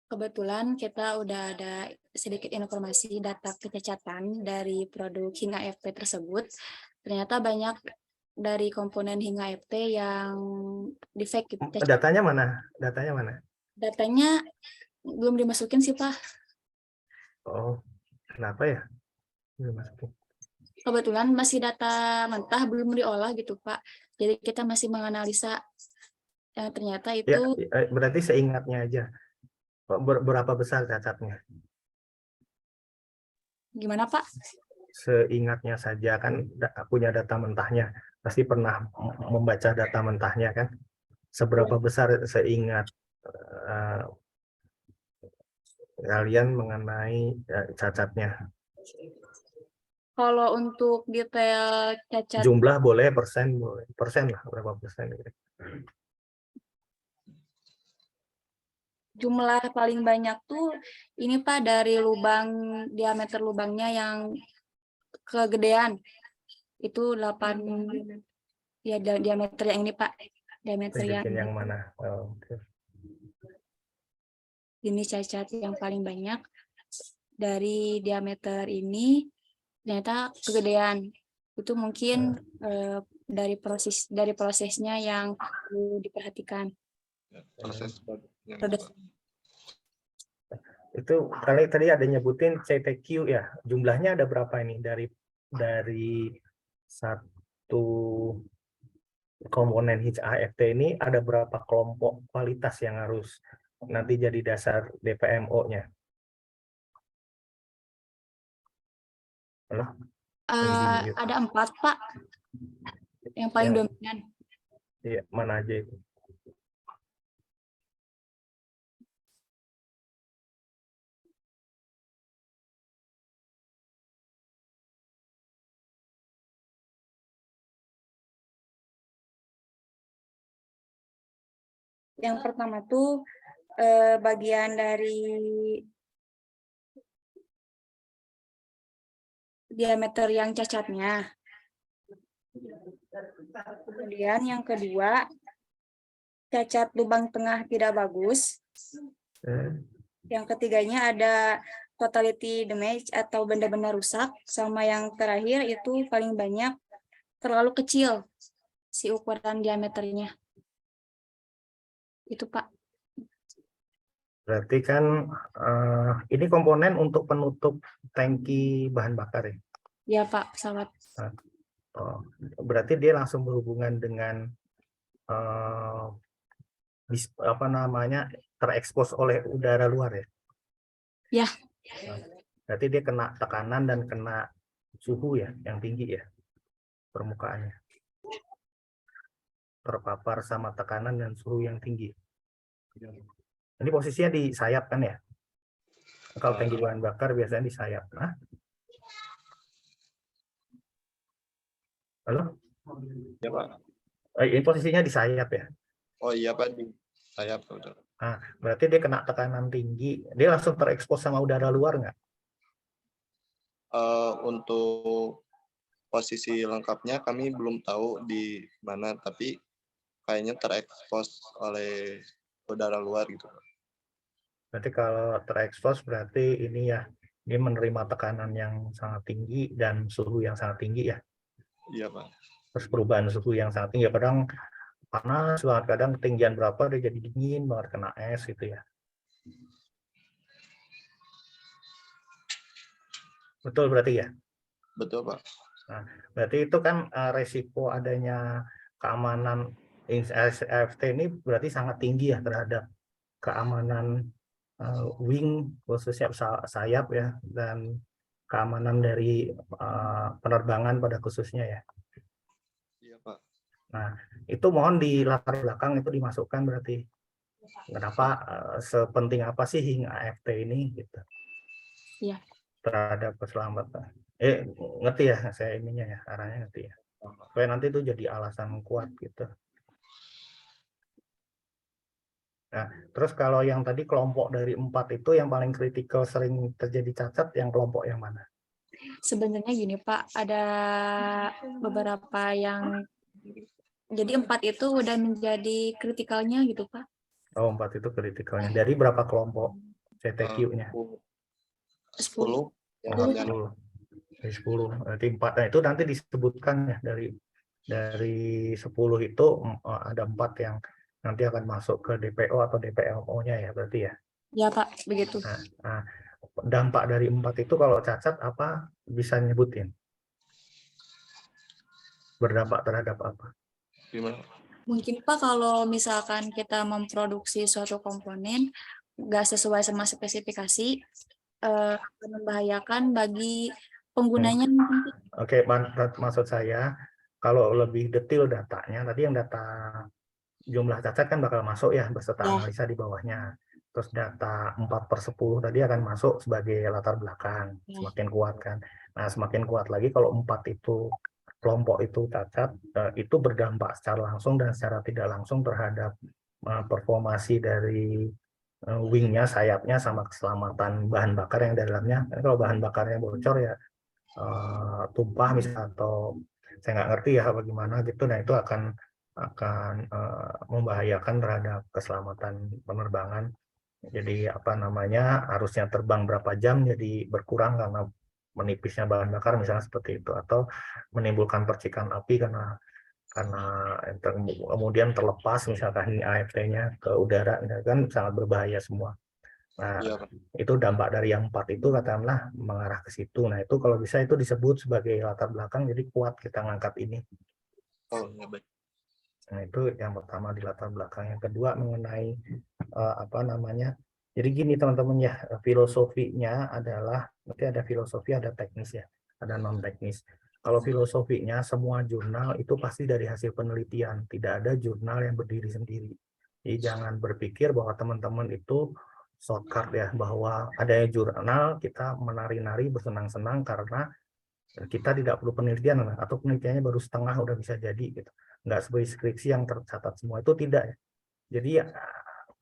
Kebetulan kita udah ada sedikit informasi data kecacatan dari produk hingga AFT tersebut. Ternyata banyak dari komponen hingga AFT yang defect. Datanya mana? Datanya mana? Datanya belum dimasukin sih, Pak. Oh, kenapa ya? Belum masukin. Kebetulan masih data mentah, belum diolah gitu, Pak. Jadi kita masih menganalisa yang ternyata itu. Ya, berarti seingatnya aja. Berapa besar cacatnya? Gimana, Pak? Seingatnya saja, kan punya data mentahnya. Pasti pernah membaca data mentahnya kan? Seberapa besar seingat kalian mengenai cacatnya? Kalau untuk detail cacat, Jumlah boleh, persen boleh. Persen lah, berapa persen? jumlah paling banyak tuh ini Pak, dari diameter lubangnya yang kegedean. Itu 8 ya, diameter yang ini Pak. Diameter yang mana? Oh, okay. Ini cacat yang paling banyak dari diameter ini ternyata kegedean. Itu mungkin dari prosesnya yang perlu diperhatikan. Itu kali tadi ada nyebutin CTQ ya, jumlahnya ada berapa ini dari satu komponen hitch AFT ini, ada berapa kelompok kualitas yang harus nanti jadi dasar DPMO-nya? Ada 4 Pak, yang paling dominan. Iya, mana aja itu? Yang pertama tuh bagian dari diameter yang cacatnya. Kemudian yang kedua, cacat lubang tengah tidak bagus. Yang ketiganya ada totality damage atau benda-benda rusak. Sama yang terakhir itu paling banyak terlalu kecil si ukuran diameternya. Itu Pak. Berarti kan ini komponen untuk penutup tangki bahan bakar ya? Ya Pak, pesawat. Oh, berarti dia langsung berhubungan dengan terekspos oleh udara luar ya? Ya. Berarti dia kena tekanan dan kena suhu ya, yang tinggi ya permukaannya. Terpapar sama tekanan dan suhu yang tinggi. Ini posisinya di sayap kan ya? Kalau tangki bahan bakar biasanya di sayap. Halo? Ya Pak. Ini posisinya di sayap ya? Oh iya Pak, di sayap. Betul. Nah, berarti dia kena tekanan tinggi, dia langsung terekspos sama udara luar nggak? Untuk posisi lengkapnya kami belum tahu di mana, tapi kayaknya terekspos oleh udara luar gitu. Berarti kalau terekspos berarti ini ya, dia menerima tekanan yang sangat tinggi dan suhu yang sangat tinggi ya. Iya Pak. Terus perubahan suhu yang sangat tinggi, kadang panas banget, kadang ketinggian berapa dia jadi dingin banget, kena es gitu ya. Betul berarti ya? Betul Pak. Nah, berarti itu kan resiko adanya keamanan AFT ini berarti sangat tinggi ya terhadap keamanan wing, khususnya sayap ya, dan keamanan dari penerbangan pada khususnya ya. Iya Pak. Nah, itu mohon di latar belakang itu dimasukkan berarti. Kenapa sepenting apa sih hingga AFT ini gitu Iya. terhadap keselamatan. Ngerti ya saya ininya ya, arahnya ngerti ya. Supaya nanti itu jadi alasan kuat gitu. Nah, terus kalau yang tadi kelompok dari 4 itu yang paling kritikal sering terjadi cacat yang kelompok yang mana? Sebenarnya gini Pak, ada beberapa yang jadi 4 itu udah menjadi kritikalnya gitu Pak. Oh, 4 itu kritikalnya. Dari berapa kelompok CTQ-nya? 10. Yang Oh, kalian 10. Dari 10. Berarti 4. Nah, itu nanti disebutkan ya dari 10 itu ada 4 yang nanti akan masuk ke DPO atau DPLO-nya ya berarti ya. Ya Pak, begitu. Nah, dampak dari 4 itu kalau cacat apa bisa nyebutin? Berdampak terhadap apa? gimana? Mungkin Pak kalau misalkan kita memproduksi suatu komponen nggak sesuai sama spesifikasi, akan membahayakan bagi penggunanya. Oke, maksud saya kalau lebih detail datanya, tadi yang data jumlah cacat kan bakal masuk ya beserta analisa di bawahnya. Terus data 4/10 tadi akan masuk sebagai latar belakang, semakin kuat kan. Nah, semakin kuat lagi kalau 4 itu kelompok itu cacat, itu berdampak secara langsung dan secara tidak langsung terhadap performasi dari wingnya, sayapnya, sama keselamatan bahan bakar yang di dalamnya. Kalau bahan bakarnya bocor ya tumpah misalnya, atau saya nggak ngerti ya bagaimana gitu, nah itu akan membahayakan terhadap keselamatan penerbangan. Jadi apa namanya, harusnya terbang berapa jam jadi berkurang karena menipisnya bahan bakar misalnya seperti itu, atau menimbulkan percikan api karena kemudian terlepas misalkan AFT-nya ke udara, kan sangat berbahaya semua. Nah, Iya, itu dampak dari yang 4 itu katakanlah mengarah ke situ. Nah, itu kalau bisa itu disebut sebagai latar belakang, jadi kuat kita ngangkat ini. Oh, ya baik. Nah, itu yang pertama di latar belakang. Yang kedua mengenai apa namanya? Jadi gini teman-teman ya, filosofinya adalah nanti ada filosofi, ada teknis ya, ada non teknis. Kalau filosofinya semua jurnal itu pasti dari hasil penelitian, tidak ada jurnal yang berdiri sendiri. Jadi jangan berpikir bahwa teman-teman itu shortcut ya, bahwa adanya jurnal kita menari-nari bersenang-senang karena kita tidak perlu penelitian atau penelitiannya baru setengah udah bisa jadi gitu. Nggak seperti skripsi yang tercatat semua, itu tidak ya. Jadi ya,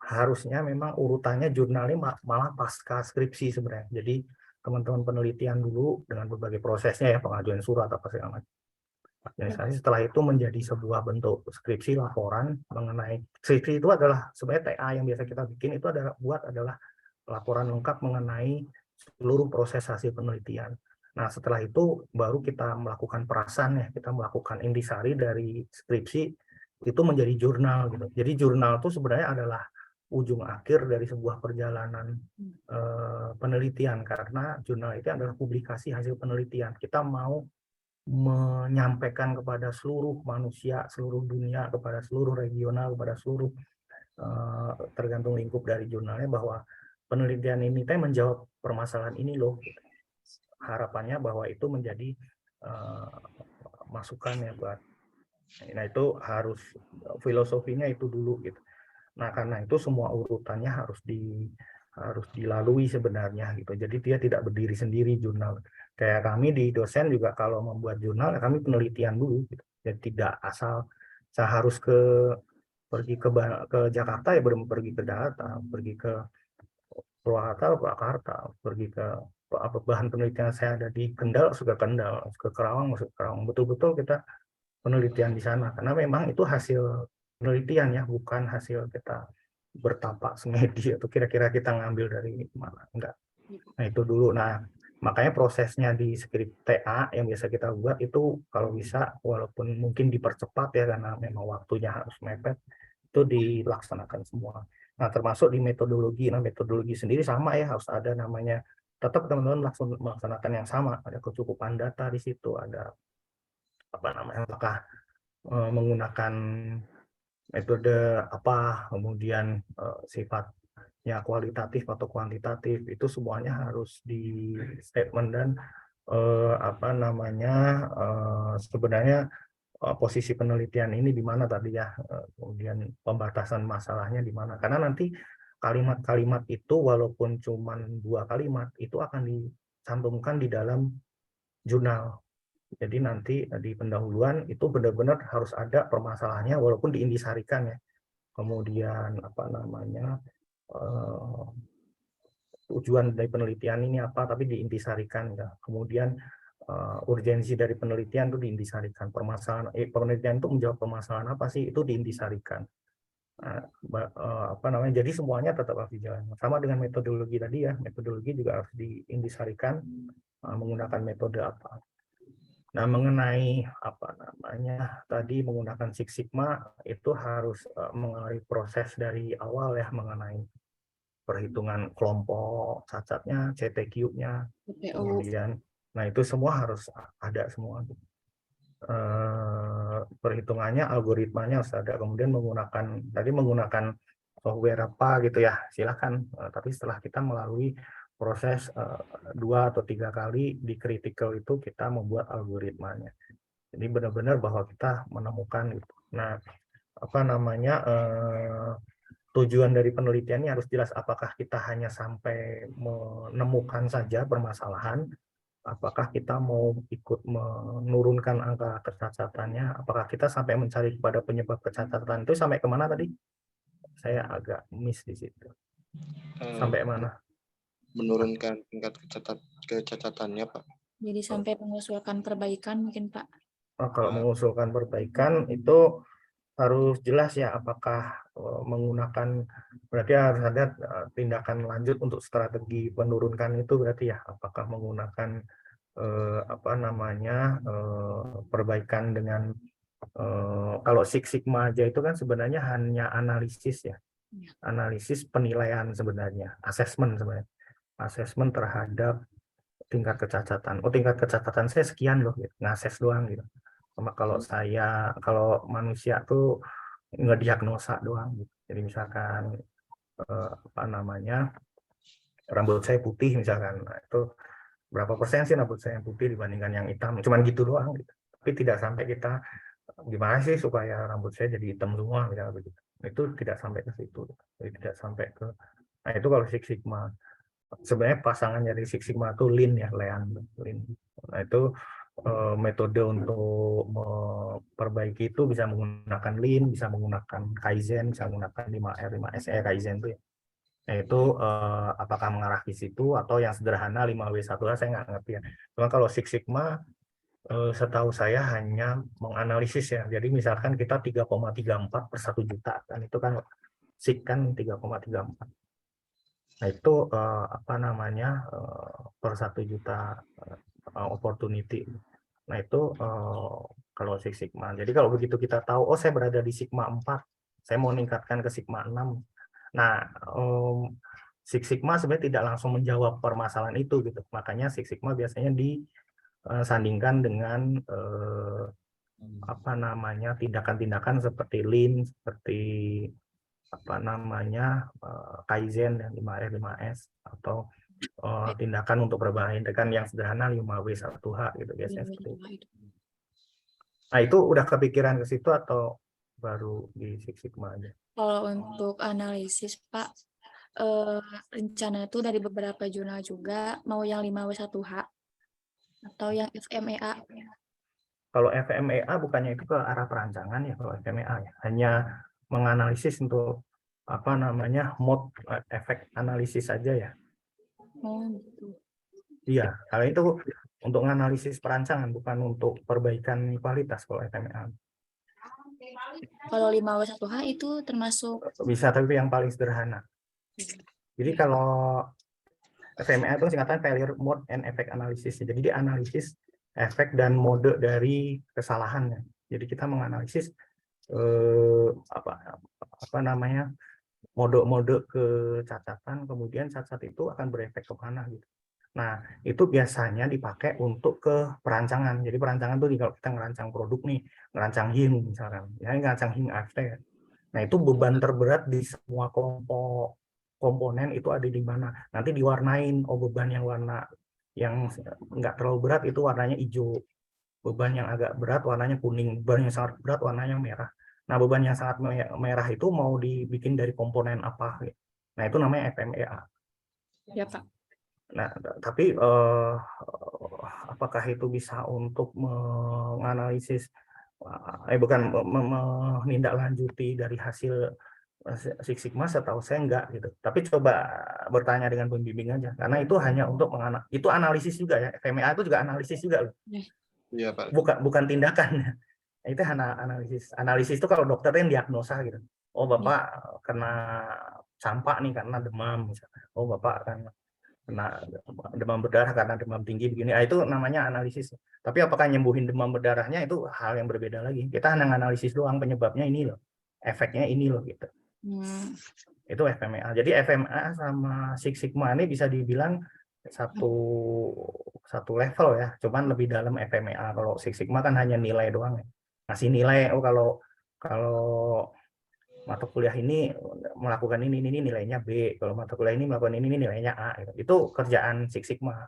harusnya memang urutannya jurnalnya malah pasca skripsi sebenarnya. Jadi teman-teman penelitian dulu dengan berbagai prosesnya ya, pengajuan surat apa segala macam. Administrasi setelah itu menjadi sebuah bentuk skripsi, laporan mengenai skripsi itu adalah sebenarnya TA yang biasa kita bikin itu adalah laporan lengkap mengenai seluruh proses hasil penelitian. Nah, setelah itu baru kita melakukan perasan ya, kita melakukan intisari dari skripsi itu menjadi jurnal gitu. Jadi jurnal itu sebenarnya adalah ujung akhir dari sebuah perjalanan penelitian, karena jurnal itu adalah publikasi hasil penelitian. Kita mau menyampaikan kepada seluruh manusia, seluruh dunia, kepada seluruh regional, kepada seluruh tergantung lingkup dari jurnalnya, bahwa penelitian ini menjawab permasalahan ini loh. Harapannya bahwa itu menjadi masukan ya buat. Nah, itu harus filosofinya itu dulu gitu. Nah, karena itu semua urutannya harus dilalui sebenarnya gitu. Jadi dia tidak berdiri sendiri jurnal. Kayak kami di dosen juga kalau membuat jurnal, kami penelitian dulu, gitu. Jadi tidak asal saya harus pergi ke Jakarta ya pergi ke Jakarta, pergi ke Purwakarta, pergi ke bahan penelitian saya ada di Kendal, ke Kendal, ke Kerawang, masuk ke Kerawang. Betul-betul kita penelitian di sana, karena memang itu hasil penelitian ya, bukan hasil kita bertapak semedi atau kira-kira kita ngambil dari mana, enggak. Nah itu dulu. Nah makanya prosesnya di skrip TA yang biasa kita buat itu kalau bisa walaupun mungkin dipercepat ya karena memang waktunya harus mepet, itu dilaksanakan semua. Nah termasuk di metodologi. Nah metodologi sendiri sama ya, harus ada namanya, tetap teman-teman melaksanakan yang sama, ada kecukupan data di situ, ada apa namanya, apakah menggunakan metode apa, kemudian sifatnya kualitatif atau kuantitatif, itu semuanya harus di statement. Dan apa namanya, sebenarnya posisi penelitian ini di mana tadi ya, kemudian pembatasan masalahnya di mana, karena nanti kalimat-kalimat itu walaupun cuma 2 kalimat itu akan dicantumkan di dalam jurnal. Jadi nanti di pendahuluan itu benar-benar harus ada permasalahannya walaupun diintisarikan ya. Kemudian apa namanya, tujuan dari penelitian ini apa, tapi diintisarikan ya. Kemudian urgensi dari penelitian itu diintisarikan, permasalahan penelitian itu menjawab permasalahan apa sih, itu diintisarikan. Apa namanya, jadi semuanya tetap harus dijalankan. Sama dengan metodologi tadi ya, metodologi juga harus diintisarikan menggunakan metode apa. Nah, mengenai apa namanya tadi menggunakan Six Sigma itu harus mengalami proses dari awal ya, mengenai perhitungan kelompok cacatnya, CTQ-nya, kemudian, nah itu semua harus ada semua. Perhitungannya, algoritmanya harus ada, kemudian menggunakan software apa gitu ya, silakan. Tapi setelah kita melalui proses 2 atau 3 kali di critical itu kita membuat algoritmanya. Jadi benar-benar bahwa kita menemukan gitu. Nah, apa namanya, tujuan dari penelitian ini harus jelas, apakah kita hanya sampai menemukan saja permasalahan, apakah kita mau ikut menurunkan angka kecacatannya, apakah kita sampai mencari kepada penyebab kecacatan itu sampai kemana tadi? Saya agak miss di situ. Sampai mana? Menurunkan tingkat kecacatannya, Pak. Jadi sampai mengusulkan perbaikan mungkin, Pak. Kalau mengusulkan perbaikan itu harus jelas ya, apakah menggunakan, berarti harus ada tindakan lanjut untuk strategi penurunkan itu, berarti ya apakah menggunakan apa namanya, perbaikan dengan kalau Six Sigma aja itu kan sebenarnya hanya analisis ya, analisis penilaian sebenarnya, asesmen sebenarnya, asesmen terhadap tingkat kecacatan. Oh, tingkat kecacatan saya sekian loh, gitu. Ngases doang gitu. Sama kalau manusia tuh ngediagnosa doang gitu. Jadi misalkan apa namanya, rambut saya putih misalkan, nah, itu berapa persen sih rambut saya yang putih dibandingkan yang hitam, cuman gitu doang gitu. Tapi tidak sampai kita gimana sih supaya rambut saya jadi hitam semua misalnya begitu. Itu tidak sampai ke situ. Jadi tidak sampai ke, nah itu kalau Six Sigma. Sebenarnya pasangan dari Six Sigma itu Lean ya, Lean. Nah itu metode untuk memperbaiki itu bisa menggunakan Lean, bisa menggunakan Kaizen, bisa menggunakan 5R, 5SE Kaizen itu ya. Nah itu apakah mengarah ke situ atau yang sederhana 5W1H saya nggak ngerti ya. Cuma kalau Six Sigma setahu saya hanya menganalisis ya. Jadi misalkan kita 3,34 per 1 juta kan, itu kan SIG kan 3,34. Nah itu apa namanya, per 1 juta opportunity. Nah itu kalau Six Sigma. Jadi kalau begitu kita tahu, oh saya berada di Sigma 4, saya mau meningkatkan ke Sigma 6. Nah Six Sigma sebenarnya tidak langsung menjawab permasalahan itu gitu. Makanya Six Sigma biasanya disandingkan dengan apa namanya, tindakan-tindakan seperti Lean, seperti apa namanya, Kaizen yang 5R 5S, atau tindakan untuk perubahan tindakan yang sederhana 5W1H gitu biasanya seperti itu. Nah itu udah kepikiran ke situ atau baru di Six Sigma aja? Kalau untuk analisis Pak, rencana itu dari beberapa jurnal juga mau yang 5W1H. atau yang FMEA? Kalau FMEA bukannya itu ke arah perancangan ya, kalau FMEA ya. Hanya menganalisis untuk apa namanya mode efek analisis saja ya. Oh, gitu. Iya, kalau itu untuk menganalisis perancangan bukan untuk perbaikan kualitas kalau FMEA. Kalau 5W1H itu termasuk Bisa, tapi yang paling sederhana. Jadi kalau FMEA itu singkatan failure mode and effect analysis. Jadi dia analisis efek dan mode dari kesalahannya. Jadi kita menganalisis apa namanya mode-mode kecacatan, kemudian cacat itu akan berefek kemana gitu. Nah, itu biasanya dipakai untuk ke perancangan. Jadi perancangan tuh kalau kita ngerancang produk nih, ngerancang HIM misalkan, ya ngerancang HIM AFT. Nah, itu beban terberat di semua komponen itu ada di mana. Nanti diwarnain, oh beban yang warna yang nggak terlalu berat itu warnanya hijau. Beban yang agak berat warnanya kuning, beban yang sangat berat warnanya merah. Nah, beban yang sangat merah itu mau dibikin dari komponen apa? Nah, itu namanya FMEA. ya Pak. Nah, tapi apakah itu bisa untuk menganalisis, bukan menindaklanjuti dari hasil Six Sigma, setahu saya enggak gitu. Tapi coba bertanya dengan pembimbing aja, karena itu hanya untuk itu analisis juga ya. FMEA itu juga analisis juga loh. Iya, Pak. Bukan tindakan. Itu hanya analisis. Analisis itu kalau dokter yang diagnosa gitu. Oh, Bapak kena campak nih karena demam misalnya. Oh, Bapak kena demam berdarah karena demam tinggi begini. Itu namanya analisis. Tapi apakah nyembuhin demam berdarahnya itu hal yang berbeda lagi. Kita hanya analisis doang penyebabnya ini loh. Efeknya ini loh gitu. Itu FMEA. Jadi FMEA sama Six Sigma ini bisa dibilang satu level ya, cuman lebih dalam FMEA. Kalau Six Sigma kan hanya nilai doang ya. Ngasih nilai, oh kalau mata kuliah ini melakukan ini nilainya B, kalau mata kuliah ini melakukan ini nilainya A gitu. Itu kerjaan Six Sigma.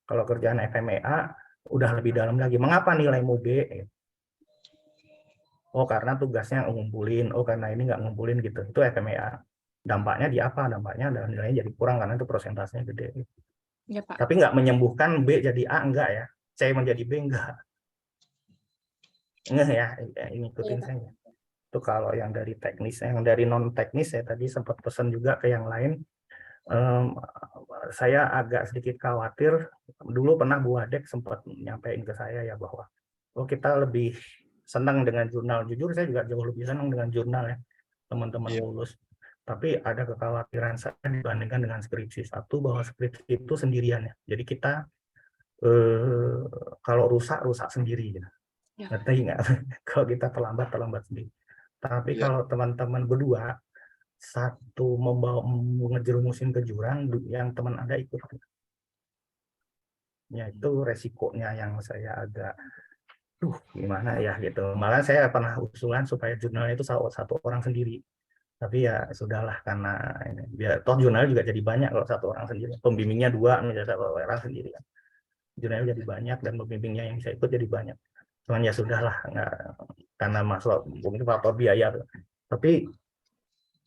Kalau kerjaan FMEA udah lebih dalam lagi. Mengapa nilaimu B? Oh, karena tugasnya ngumpulin, oh karena ini nggak ngumpulin gitu. Itu FMEA. Dampaknya di apa? Dampaknya adalah nilainya jadi kurang karena itu persentasenya gede. Ya, Pak. Tapi nggak menyembuhkan B jadi A, enggak ya. C menjadi B, enggak. Enggak ya, ngikutin saya. Itu kalau yang dari teknis. Yang dari non teknis saya tadi sempat pesan juga ke yang lain. Saya agak sedikit khawatir. Dulu pernah Bu Adek sempat nyampein ke saya ya bahwa kita lebih senang dengan jurnal. Jujur saya juga jauh lebih senang dengan jurnal ya, teman-teman lulus. Tapi ada kekhawatiran saya dibandingkan dengan skripsi. Satu, bahwa skripsi itu sendirian ya. Jadi kita kalau rusak sendiri gitu. Ngerti nggak? Kalau kita terlambat sendiri. Tapi kalau teman-teman berdua, satu ngejerumusin ke jurang, yang teman Anda ikut. Ya itu resikonya yang saya agak gimana ya gitu. Malah saya pernah usulan supaya jurnalnya itu satu orang sendiri. Tapi ya sudahlah, karena biar toh jurnal juga jadi banyak kalau satu orang sendiri. Pembimbingnya 2, misalnya satu orang sendiri kan. Jurnalnya jadi banyak dan pembimbingnya yang saya ikut jadi banyak. Cuman ya sudahlah, karena masalah mungkin faktor biaya. Tapi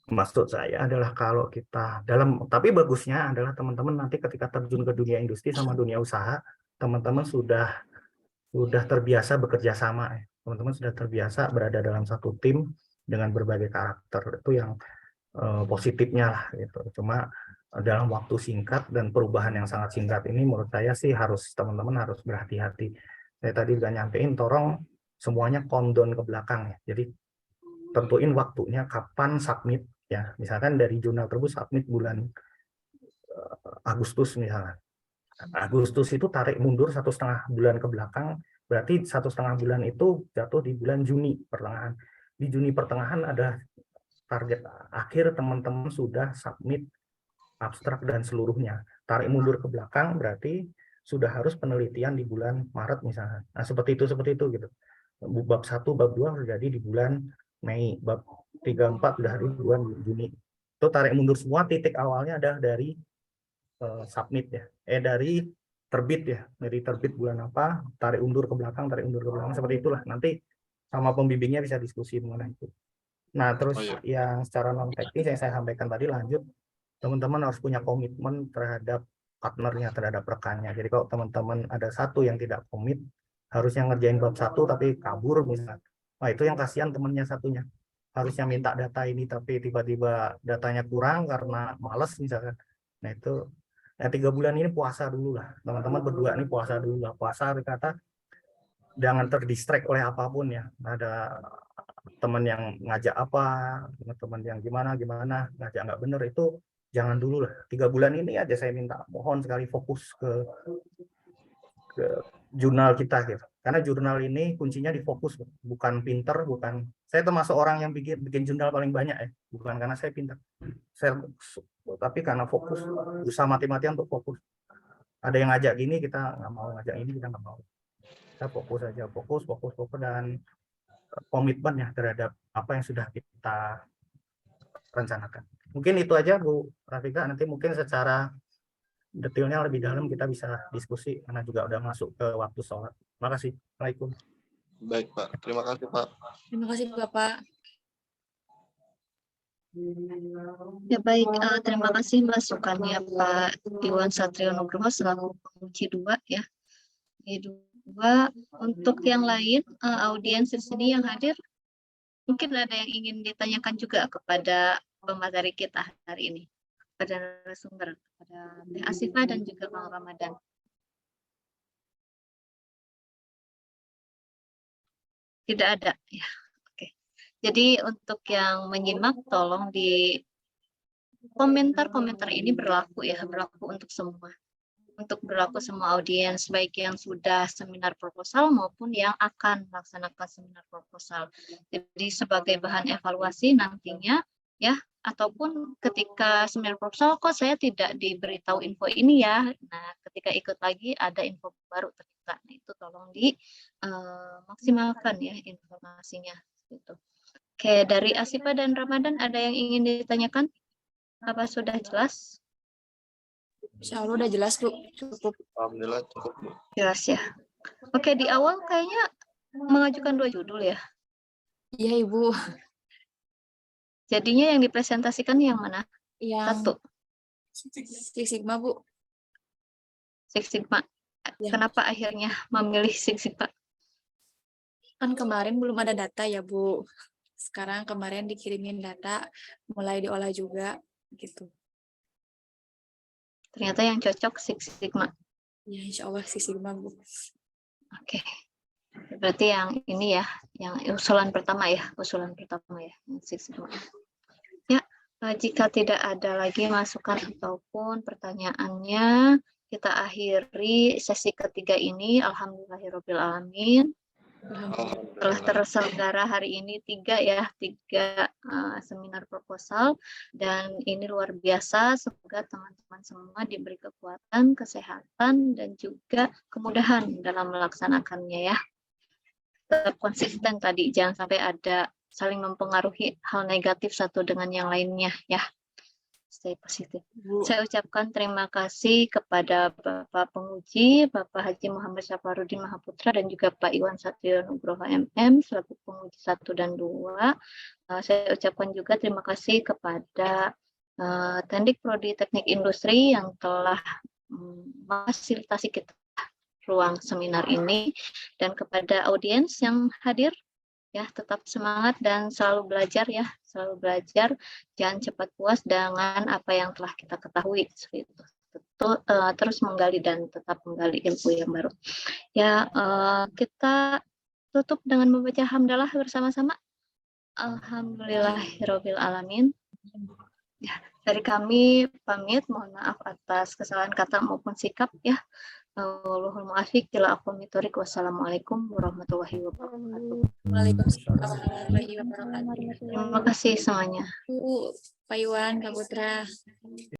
maksud saya adalah kalau kita tapi bagusnya adalah teman-teman nanti ketika terjun ke dunia industri sama dunia usaha, teman-teman sudah terbiasa bekerja sama. Teman-teman sudah terbiasa berada dalam satu tim dengan berbagai karakter. Itu yang positifnya lah gitu. Cuma dalam waktu singkat dan perubahan yang sangat singkat ini menurut saya sih teman-teman harus berhati-hati. Saya tadi udah nyampein, tolong semuanya countdown ke belakang ya. Jadi tentuin waktunya kapan submit ya. Misalkan dari jurnal tersebut submit bulan Agustus misalnya. Agustus itu tarik mundur 1,5 bulan ke belakang, berarti 1,5 bulan itu jatuh di bulan Juni pertengahan. Di Juni pertengahan ada target akhir, teman-teman sudah submit abstrak dan seluruhnya. Tarik mundur ke belakang berarti sudah harus penelitian di bulan Maret misalnya. Nah, seperti itu gitu. Bab 1, bab 2 harus jadi di bulan Mei, bab 3, 4 sudah di bulan Juni. Itu tarik mundur semua, titik awalnya adalah dari submit ya. Dari terbit ya. Dari terbit bulan apa, tarik undur ke belakang, seperti itulah. Nanti sama pembimbingnya bisa diskusi mengenai itu. Nah, terus yang secara non teknis yang saya sampaikan tadi, lanjut, teman-teman harus punya komitmen terhadap partnernya, terhadap rekannya. Jadi kalau teman-teman ada satu yang tidak komit, harusnya ngerjain bab 1 tapi kabur misalnya. Nah, itu yang kasihan temennya satunya. Harusnya minta data ini tapi tiba-tiba datanya kurang karena males misalkan. Nah, itu 3 bulan ini puasa dulu lah. Teman-teman berdua ini puasa dulu lah. Puasa kata jangan terdistract oleh apapun ya. Ada teman yang ngajak apa, teman yang gimana ngajak nggak bener, itu jangan dulu lah. 3 bulan ini aja saya minta, mohon sekali fokus ke jurnal kita gitu. Karena jurnal ini kuncinya di fokus, bukan pinter, bukan. Saya termasuk orang yang bikin jurnal paling banyak ya, bukan karena saya pinter. Tapi karena fokus, berusaha mati-matian untuk fokus. Ada yang ngajak gini, kita nggak mau, ngajak ini kita nggak mau. Kita fokus aja, fokus dan komitmen ya terhadap apa yang sudah kita rencanakan. Mungkin itu aja Bu Rafika, nanti mungkin secara detailnya lebih dalam kita bisa diskusi karena juga udah masuk ke waktu sholat. Terima kasih. Assalamualaikum. Baik Pak, terima kasih Pak. Terima kasih Bapak. Ya baik, terima kasih masukannya Pak Iwan Satrio Nugroho selaku penguji 2 ya. Untuk yang lain, audiens di sini yang hadir, mungkin ada yang ingin ditanyakan juga kepada pemateri kita hari ini, kepada narasumber, kepada Teh Asifah dan juga Bang Ramadan. Tidak ada, ya. Oke. Jadi untuk yang menyimak, tolong di komentar-komentar ini berlaku ya, berlaku untuk semua. Untuk berlaku semua audiens, baik yang sudah seminar proposal maupun yang akan melaksanakan seminar proposal. Jadi sebagai bahan evaluasi nantinya ya, ataupun ketika seminar proposal kok saya tidak diberitahu info ini ya. Nah, ketika ikut lagi ada info baru ternyata. Nah, itu tolong dimaksimalkan ya informasinya gitu. Oke, dari Asifah dan Ramadan ada yang ingin ditanyakan? Apa sudah jelas? Insya Allah udah jelas Bu, cukup. Alhamdulillah cukup Bu. Jelas ya. Oke, di awal kayaknya mengajukan 2 judul ya. Iya Ibu. Jadinya yang dipresentasikan yang mana? Yang 1. Six Sigma Bu. Six Sigma. Ya. Kenapa akhirnya memilih Six Sigma? Kan kemarin belum ada data ya Bu. Sekarang kemarin dikirimin data, mulai diolah juga gitu. Ternyata yang cocok Six Sigma. Ya Insya Allah Six Sigma Bu. Oke. Berarti yang ini ya, yang usulan pertama ya, Six Sigma. Ya, jika tidak ada lagi masukan ataupun pertanyaannya, kita akhiri sesi ketiga ini. Alhamdulillahirabbil alamin. Telah terselenggara hari ini 3 seminar proposal, dan ini luar biasa. Semoga teman-teman semua diberi kekuatan, kesehatan, dan juga kemudahan dalam melaksanakannya ya. Tetap konsisten tadi, jangan sampai ada saling mempengaruhi hal negatif satu dengan yang lainnya ya. Stay positif. Saya ucapkan terima kasih kepada Bapak Penguji, Bapak Haji Muhammad Safarudin Mahaputra, dan juga Pak Iwan Satrio Nugroho MM selaku penguji 1 dan 2. Saya ucapkan juga terima kasih kepada Tendik Prodi Teknik Industri yang telah memfasilitasi kita ruang seminar ini, dan kepada audiens yang hadir. Ya, tetap semangat dan selalu belajar ya, jangan cepat puas dengan apa yang telah kita ketahui. Terus menggali dan tetap menggali ilmu yang baru. Ya, kita tutup dengan membaca hamdalah bersama-sama. Alhamdulillahirabbil alamin. Ya, dari kami pamit, mohon maaf atas kesalahan kata maupun sikap ya. Wallahul muwaffiq ila aqwamit thoriq. Wassalamualaikum warahmatullahi wabarakatuh. Waalaikumsalam warahmatullahi wabarakatuh. Terima kasih semuanya. Pak Iwan, Kak Putra.